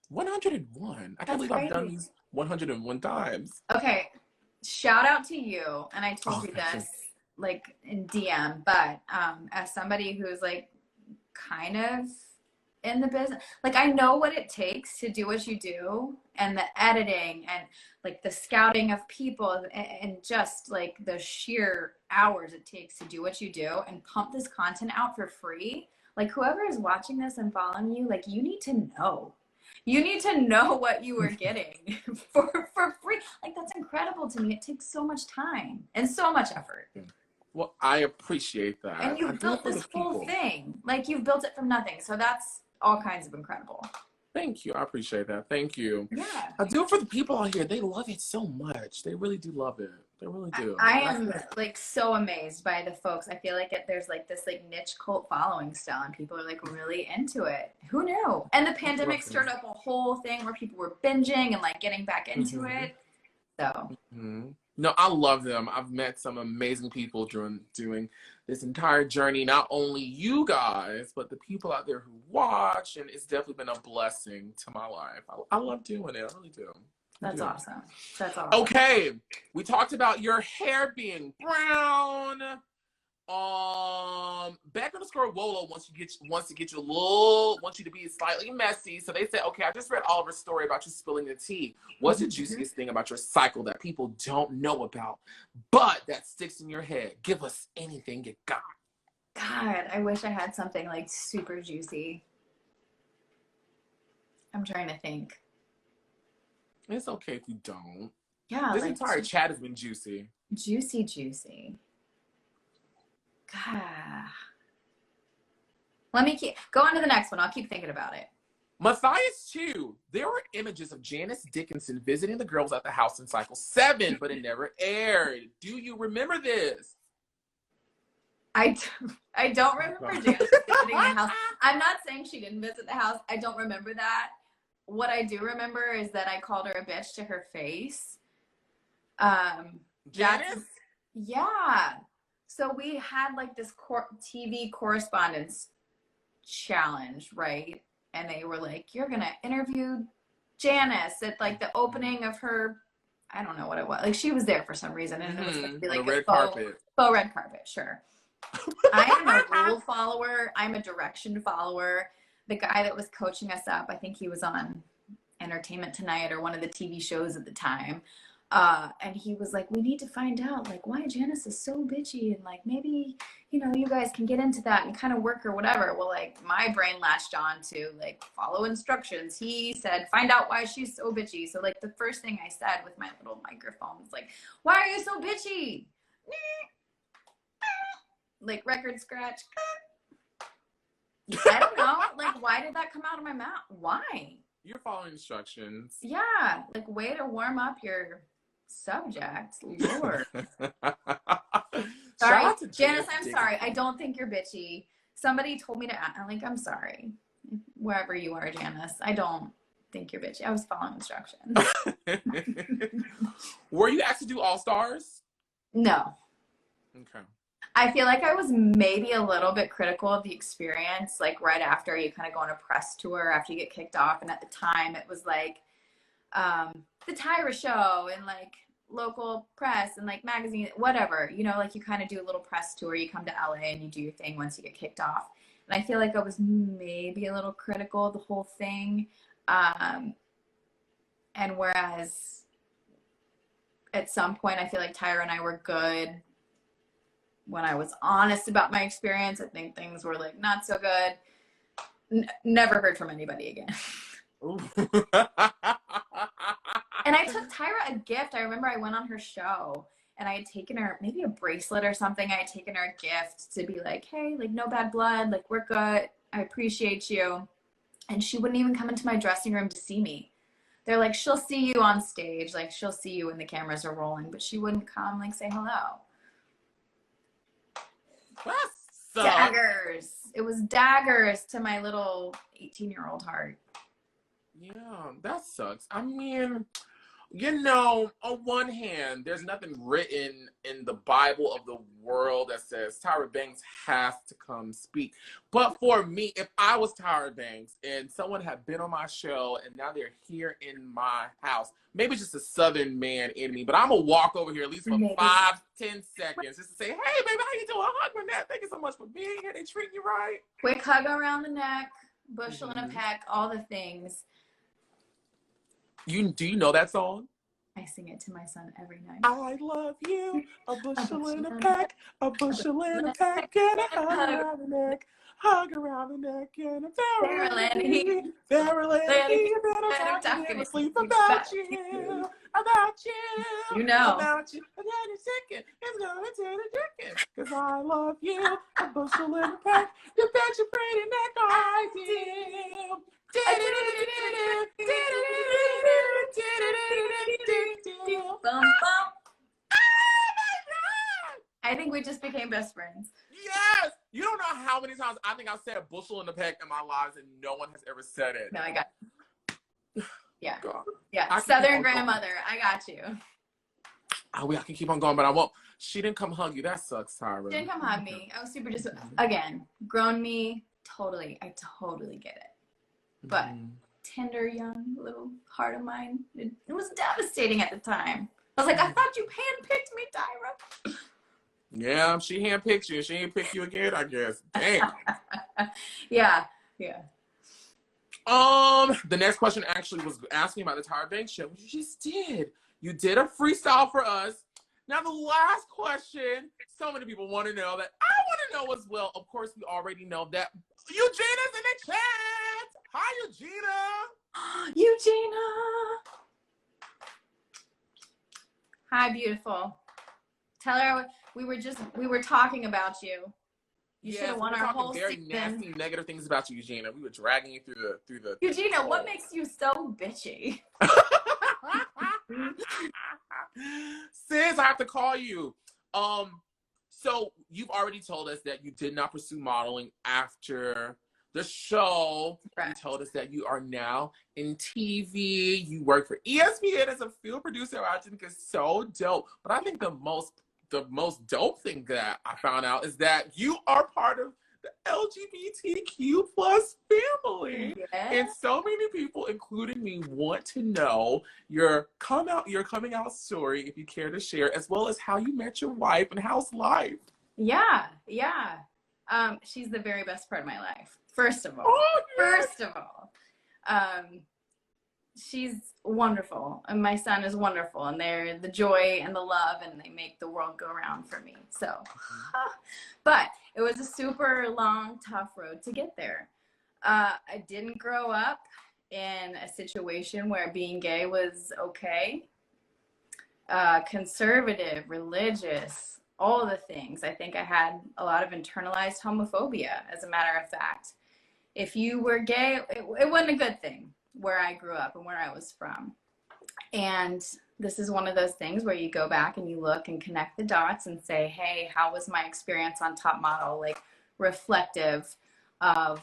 101. I can't believe I've done these 101 times. Okay. Shout out to you. And I told you this like in DM, but as somebody who's like kind of in the business, like I know what it takes to do what you do, and the editing and like the scouting of people and just like the sheer hours it takes to do what you do and pump this content out for free. Like whoever is watching this and following you, like you need to know. You need to know what you are getting for free. Like that's incredible to me. It takes so much time and so much effort. Well, I appreciate that. And you've built this whole thing. Like you've built it from nothing. So that's all kinds of incredible. Thank you. I appreciate that. Thank you. Yeah. I do it for the people out here. They love it so much. They really do love it. They really do. I am like so amazed by the folks. I feel like there's like this like niche cult following still, and people are like really into it. Who knew? And the pandemic stirred up a whole thing where people were binging and like getting back into it. So. No, I love them. I've met some amazing people doing this entire journey. Not only you guys, but the people out there who watch, and it's definitely been a blessing to my life. I love doing it. I really do. That's awesome. That's awesome. Okay, we talked about your hair being brown. Beck_Wolo wants you to be slightly messy. So they said, okay, I just read Oliver's story about you spilling the tea. What's the juiciest thing about your cycle that people don't know about, but that sticks in your head? Give us anything you got. God, I wish I had something like super juicy. I'm trying to think. It's okay if you don't. Yeah. This entire chat has been juicy. Juicy. God. Let me go on to the next one. I'll keep thinking about it. Matthias 2. There were images of Janice Dickinson visiting the girls at the house in cycle 7, but it never aired. Do you remember this? I don't remember Janice visiting the house. I'm not saying she didn't visit the house. I don't remember that. What I do remember is that I called her a bitch to her face. Janice? Yeah. So we had like this TV correspondence challenge, right? And they were like, you're going to interview Janice at like the opening of her, I don't know what it was. Like she was there for some reason. And it was going to be like the faux red carpet, sure. I am a rule follower. I'm a direction follower. The guy that was coaching us up, I think he was on Entertainment Tonight or one of the TV shows at the time. And he was like, we need to find out like why Janice is so bitchy, and like maybe, you know, you guys can get into that and kind of work or whatever. Well, like my brain latched on to like follow instructions. He said, find out why she's so bitchy. So like the first thing I said with my little microphone was like, why are you so bitchy? Like record scratch. I don't know. Like, why did that come out of my mouth? Why? You're following instructions. Yeah. Like, way to warm up your subject. Lord. Sorry, Janice, I'm sorry. I don't think you're bitchy. Somebody told me to act. I'm like, I'm sorry. Wherever you are, Janice. I don't think you're bitchy. I was following instructions. Were you asked to do All Stars? No. Okay. I feel like I was maybe a little bit critical of the experience, like right after you kind of go on a press tour after you get kicked off. And at the time it was like the Tyra Show and like local press and like magazine, whatever, you know, like you kind of do a little press tour, you come to LA and you do your thing once you get kicked off. And I feel like I was maybe a little critical of the whole thing. And whereas at some point I feel like Tyra and I were good when I was honest about my experience, I think things were like not so good. Never heard from anybody again. And I took Tyra a gift. I remember I went on her show and I had taken her maybe a bracelet or something. I had taken her a gift to be like, hey, like no bad blood, like we're good. I appreciate you. And she wouldn't even come into my dressing room to see me. They're like, she'll see you on stage. Like she'll see you when the cameras are rolling, but she wouldn't come like say hello. Daggers. It was daggers to my little 18-year-old heart. Yeah, that sucks. I mean, you know, on one hand, there's nothing written in the Bible of the world that says Tyra Banks has to come speak. But for me, if I was Tyra Banks and someone had been on my show and now they're here in my house, maybe just a Southern man in me, but I'm going to walk over here at least for 5-10 seconds just to say, hey, baby, how you doing? Hug my neck. Thank you so much for being here. They treat you right. Quick hug around the neck, bushel and a peck, all the things. Do you know that song? I sing it to my son every night. I love you, a bushel and a peck, a bushel and a peck, and a hug around the neck, hug around the neck, and a barrel and that'll talk in sleep about you, you know, about you, and then it's chicken, it's gonna turn to chicken, cause I love you, a bushel and a peck, you bet your pretty neck I do. I think we just became best friends. Yes! You don't know how many times I think I've said bushel in the peck in my lives and no one has ever said it. No, I got you. Yeah. God. Yeah. Southern grandmother. I got you. I can keep on going, but I won't. She didn't come hug you. That sucks, Tyra. She didn't come hug me. I was super just, again, grown me. Totally. I totally get it. But tender, young little heart of mine, it was devastating at the time. I was like, I thought you handpicked me, Tyra. Yeah, she handpicked you. She ain't picked you again, I guess. Damn. Yeah. The next question actually was asking about the Tyra Banks show, which you just did. You did a freestyle for us. Now, the last question, so many people want to know that I want to know as well. Of course, we already know that Eugena's in the chat. Hi, Eugena. Eugena. Hi, beautiful. Tell her we were talking about you. You should have won our whole very season. Nasty, negative things about you, Eugena. We were dragging you through the. Eugena, what makes you so bitchy? Sis, I have to call you. So you've already told us that you did not pursue modeling after the show. Right. You told us that you are now in TV. You work for ESPN as a field producer, which I think is so dope. But I think the most dope thing that I found out is that you are part of the LGBTQ plus family. Yeah. And so many people, including me, want to know your coming out story, if you care to share, as well as how you met your wife and how's life. Yeah. She's the very best part of my life. First of all. Oh, yeah. First of all. She's wonderful, and my son is wonderful, and they're the joy and the love, and they make the world go round for me. So, but it was a super long, tough road to get there. I didn't grow up in a situation where being gay was okay. Conservative, religious, all the things. I think I had a lot of internalized homophobia, as a matter of fact. If you were gay, it wasn't a good thing where I grew up and where I was from. And this is one of those things where you go back and you look and connect the dots and say, hey, how was my experience on Top Model, like, reflective of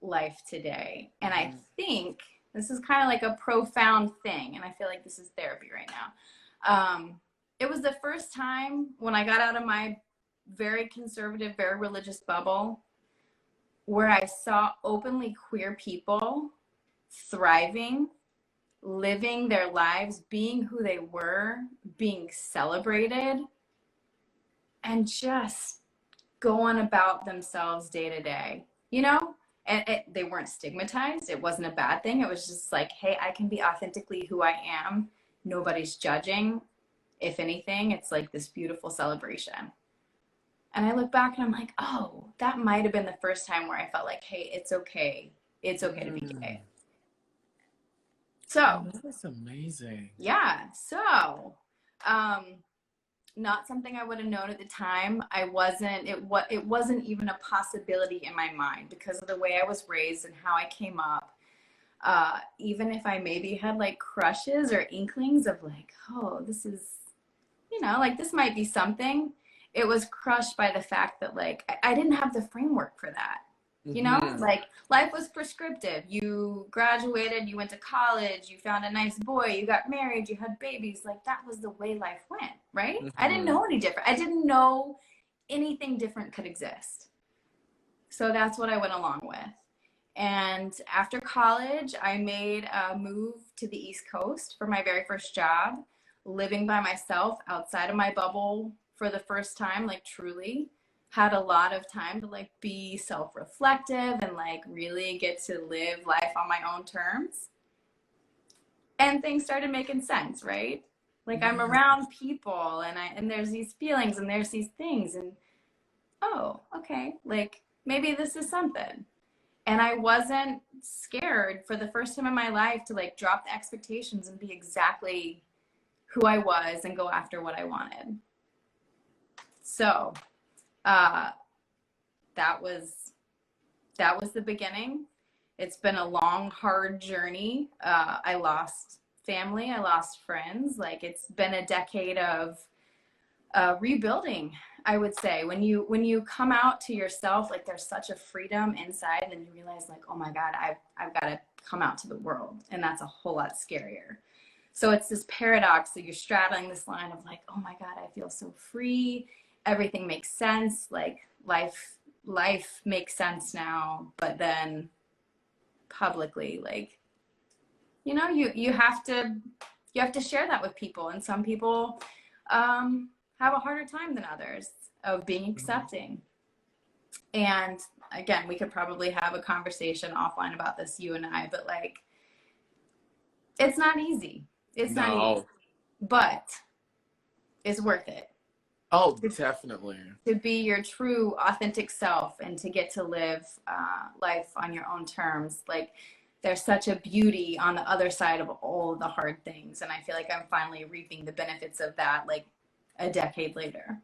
life today? And I think this is kind of like a profound thing, and I feel like this is therapy right now. It was the first time when I got out of my very conservative, very religious bubble where I saw openly queer people thriving, living their lives, being who they were, being celebrated, and just going about themselves day to day, you know? And they weren't stigmatized. It wasn't a bad thing. It was just like, hey, I can be authentically who I am. Nobody's judging. If anything, it's like this beautiful celebration. And I look back and I'm like, oh, that might have been the first time where I felt like, hey, it's okay. It's okay to be gay. So. Oh, that's amazing. Yeah. So, not something I would have known at the time. It wasn't even a possibility in my mind because of the way I was raised and how I came up. Even if I maybe had like crushes or inklings of like, oh, this is, like this might be something, it was crushed by the fact that like I didn't have the framework for that. Like life was prescriptive. You graduated, you went to college, you found a nice boy, you got married, you had babies. Like that was the way life went, right? I didn't know any different. I didn't know anything different could exist. So that's what I went along with. And after college, I made a move to the East Coast for my very first job, living by myself outside of my bubble for the first time, like truly. Had a lot of time to like be self-reflective and like really get to live life on my own terms. And things started making sense, right? Like I'm around people and there's these feelings and there's these things and oh, okay, like maybe this is something. And I wasn't scared for the first time in my life to like drop the expectations and be exactly who I was and go after what I wanted. So that was the beginning. It's been a long, hard journey. I lost family. I lost friends. Like it's been a decade of rebuilding, I would say. When you come out to yourself, like there's such a freedom inside, and you realize like, oh my God, I've got to come out to the world, and that's a whole lot scarier. So it's this paradox that you're straddling this line of like, oh my God, I feel so free. Everything makes sense. Like life makes sense now, but then publicly, like, you have to share that with people. And some people have a harder time than others of being accepting. And again, we could probably have a conversation offline about this, you and I, but like, it's not easy. It's not easy, but it's worth it. Oh, definitely. To be your true, authentic self and to get to live life on your own terms. Like, there's such a beauty on the other side of all the hard things. And I feel like I'm finally reaping the benefits of that, like, a decade later.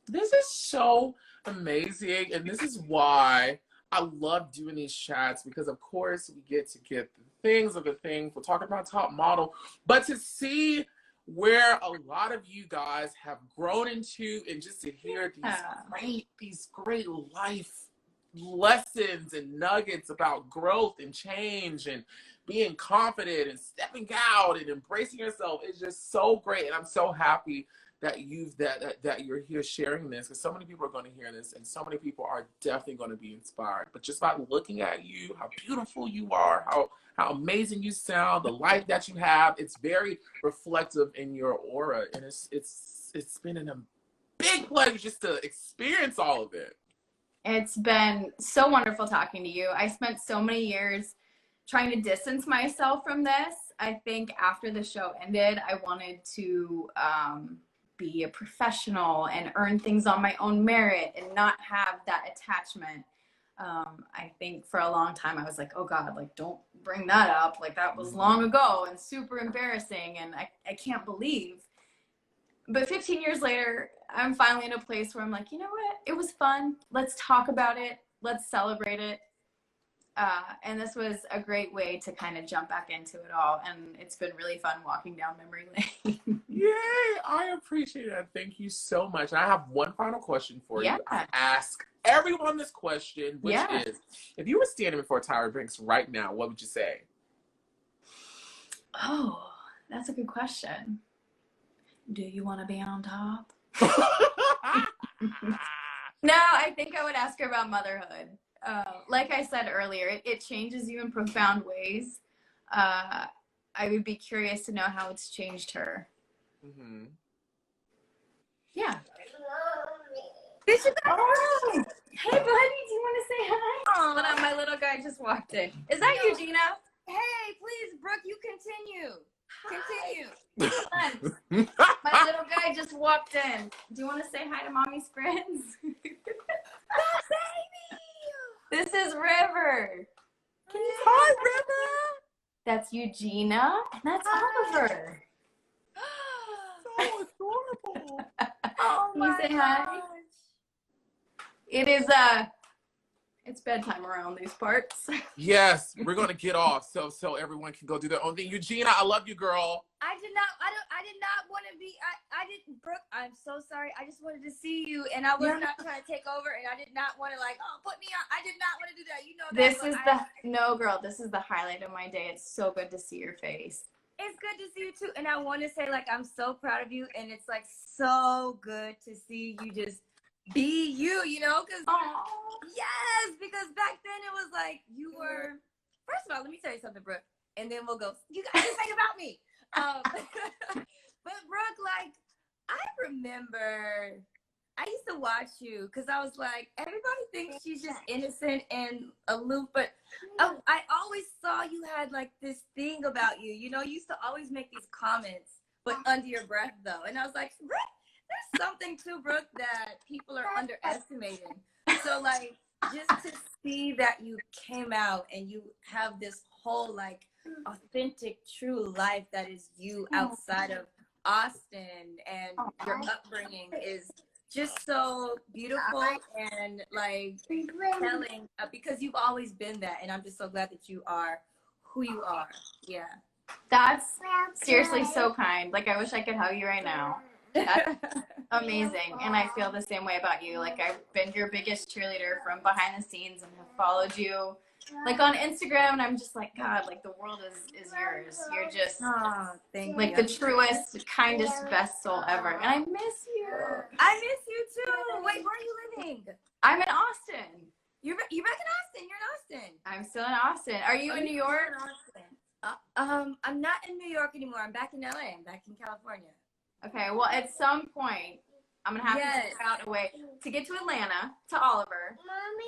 This is so amazing. And this is why I love doing these chats, because, of course, we get the things of the things. We're talking about Top Model. But to see where a lot of you guys have grown into, and just to hear these great life lessons and nuggets about growth and change and being confident and stepping out and embracing yourself is just so great. And I'm so happy that you're here sharing this, because so many people are going to hear this and so many people are definitely going to be inspired. But just by looking at you, how beautiful you are, how amazing you sound, the life that you have, it's very reflective in your aura. And it's been a big pleasure just to experience all of it. It's been so wonderful talking to you. I spent so many years trying to distance myself from this. I think after the show ended, I wanted to be a professional and earn things on my own merit and not have that attachment. I think for a long time I was like, oh God, like don't bring that up. Like that was long ago and super embarrassing and I can't believe. But 15 years later, I'm finally in a place where I'm like, you know what? It was fun. Let's talk about it. Let's celebrate it. And this was a great way to kind of jump back into it all. And it's been really fun walking down memory lane. Yay! I appreciate it. Thank you so much. And I have one final question for you. I ask everyone this question, which is, if you were standing before Tyra Banks right now, what would you say? Oh, that's a good question. Do you want to be on top? No, I think I would ask her about motherhood. Like I said earlier, it changes you in profound ways. I would be curious to know how it's changed her. Mm-hmm. Yeah. Hey, buddy, do you want to say hi? Oh, my little guy just walked in. Is that Eugena? Hey, please, Brooke, you continue. Continue. Come on. My little guy just walked in. Do you want to say hi to mommy's friends? Baby! This is River. Hi, River. That's Eugena, and that's Oliver. So adorable. Oh, can you say hi? It is it's bedtime around these parts. Yes, we're gonna get off so everyone can go do their own thing. Eugena, I love you, girl. I did not want to be. I didn't, Brooke. I'm so sorry. I just wanted to see you, and I was not trying to take over, and I did not want to put me on. I did not want to do that. You know that. This is no, girl. This is the highlight of my day. It's so good to see your face. It's good to see you too, and I want to say I'm so proud of you, and it's so good to see you just be you. Because yes, because back then it was you were. First of all, let me tell you something, Brooke, and then we'll go. You guys just think about me. But Brooke, I remember I used to watch you because I was everybody thinks she's just innocent and aloof, but I always saw you had this thing about you. You used to always make these comments, but under your breath though. And I was like, Brooke, there's something to Brooke that people are underestimating. So just to see that you came out and you have this whole authentic, true life that is you outside of Austin, and your upbringing is just so beautiful and telling, because you've always been that, and I'm just so glad that you are who you are. Yeah, that's seriously so kind. I wish I could hug you right now. That's amazing, and I feel the same way about you. I've been your biggest cheerleader from behind the scenes and have followed you on Instagram, and I'm just God, the world is yours. You're just the truest, kindest, best soul ever, and I miss you. I miss you too. Wait, where are you living? I'm in Austin. You're back in Austin. You're in Austin. I'm still in Austin. Are you in New York? I'm not in New York anymore. I'm back in LA. I'm back in California. Okay, well, at some point, I'm going to have to figure out a way to get to Atlanta, to Oliver,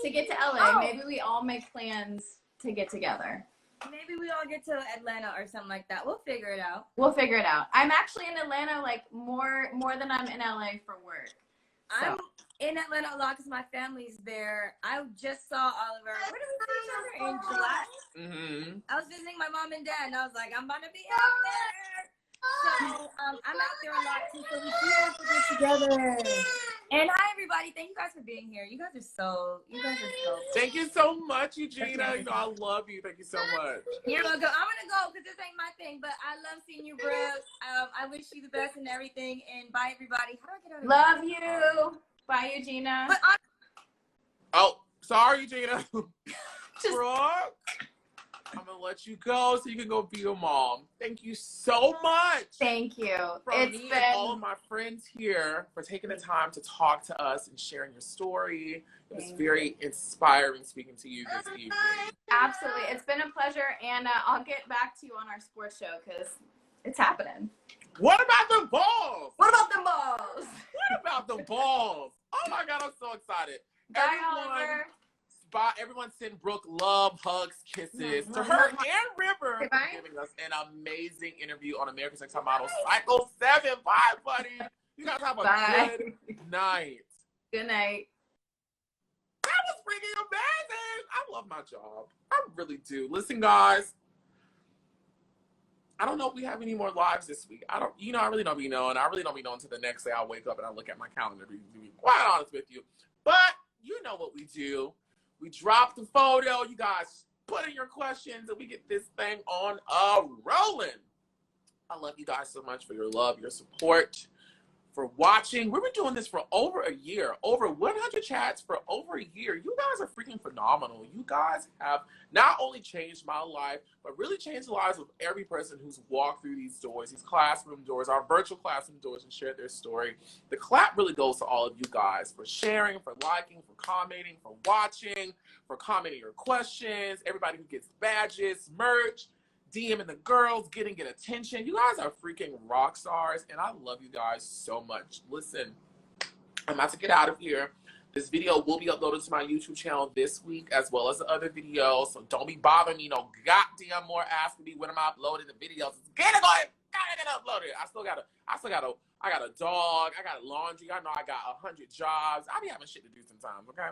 to get to LA. Maybe we all make plans to get together. Maybe we all get to Atlanta or something like that. We'll figure it out. I'm actually in Atlanta, more than I'm in LA for work. So. I'm in Atlanta a lot because my family's there. I just saw Oliver. Where did we see each other? In July? Mm-hmm. I was visiting my mom and dad, and I was like, I'm going to be out there. So I'm out there a lot too, so we do have to get together. And hi everybody, thank you guys for being here. You guys are so Thank you so much, Eugena. I love you. Thank you so much. You're welcome. I'm gonna go because this ain't my thing, but I love seeing you, Brooke. I wish you the best and everything, and bye everybody. How do I get out of Love you. Bye, Eugena. Oh, sorry, Eugena. Brooke, I'm gonna let you go so you can go be a mom. Thank you so much. Thank you. It's me and all of my friends here for taking the time to talk to us and sharing your story. It was very inspiring speaking to you this evening. Absolutely. It's been a pleasure, and I'll get back to you on our sports show because it's happening. What about the balls? What about the balls? What about the balls? Oh my God, I'm so excited. Bye, Oliver. Bye. Everyone send Brooke love, hugs, kisses to her and River for giving us an amazing interview on America's Next Top Model Cycle 7. Bye, buddy. You guys have a good night. Good night. That was freaking amazing. I love my job. I really do. Listen, guys. I don't know if we have any more lives this week. I really don't be knowing. I really don't be knowing until the next day I wake up and I look at my calendar, to be quite honest with you. But you know what we do. We drop the photo. You guys put in your questions and we get this thing on rolling. I love you guys so much for your love, your support, for watching. We've been doing this for over a year, over 100 chats for over a year. You guys are freaking phenomenal. You guys have not only changed my life, but really changed the lives of every person who's walked through these doors, these classroom doors, our virtual classroom doors, and shared their story. The clap really goes to all of you guys for sharing, for liking, for commenting, for watching, for commenting your questions, everybody who gets badges, merch, DMing the girls, getting attention. You guys are freaking rock stars, and I love you guys so much. Listen, I'm about to get out of here. This video will be uploaded to my YouTube channel this week, as well as the other videos, so don't be bothering me no goddamn more asking me when I'm uploading the videos. Get it going! I gotta upload it. I got a dog. I got laundry. I know I got 100 jobs. I be having shit to do sometimes, okay?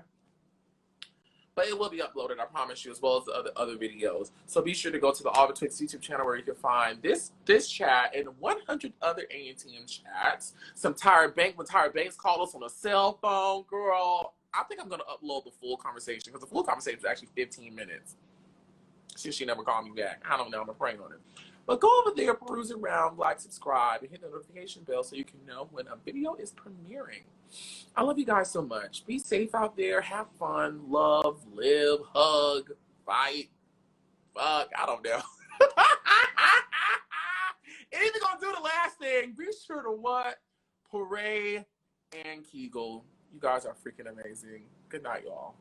But it will be uploaded, I promise you, as well as the other videos. So be sure to go to the Oliver Twixt YouTube channel where you can find this chat and 100 other Antm chats. Some Tyra Banks, when Tyra Banks called us on a cell phone, girl. I think I'm going to upload the full conversation because the full conversation is actually 15 minutes. Since she never called me back. I don't know. I'm praying on it. But go over there, peruse around, like, subscribe, and hit the notification bell so you can know when a video is premiering. I love you guys so much. Be safe out there. Have fun. Love, live, hug, fight, fuck. I don't know. Anything gonna do the last thing. Be sure to what? Parade and Kegel. You guys are freaking amazing. Good night, y'all.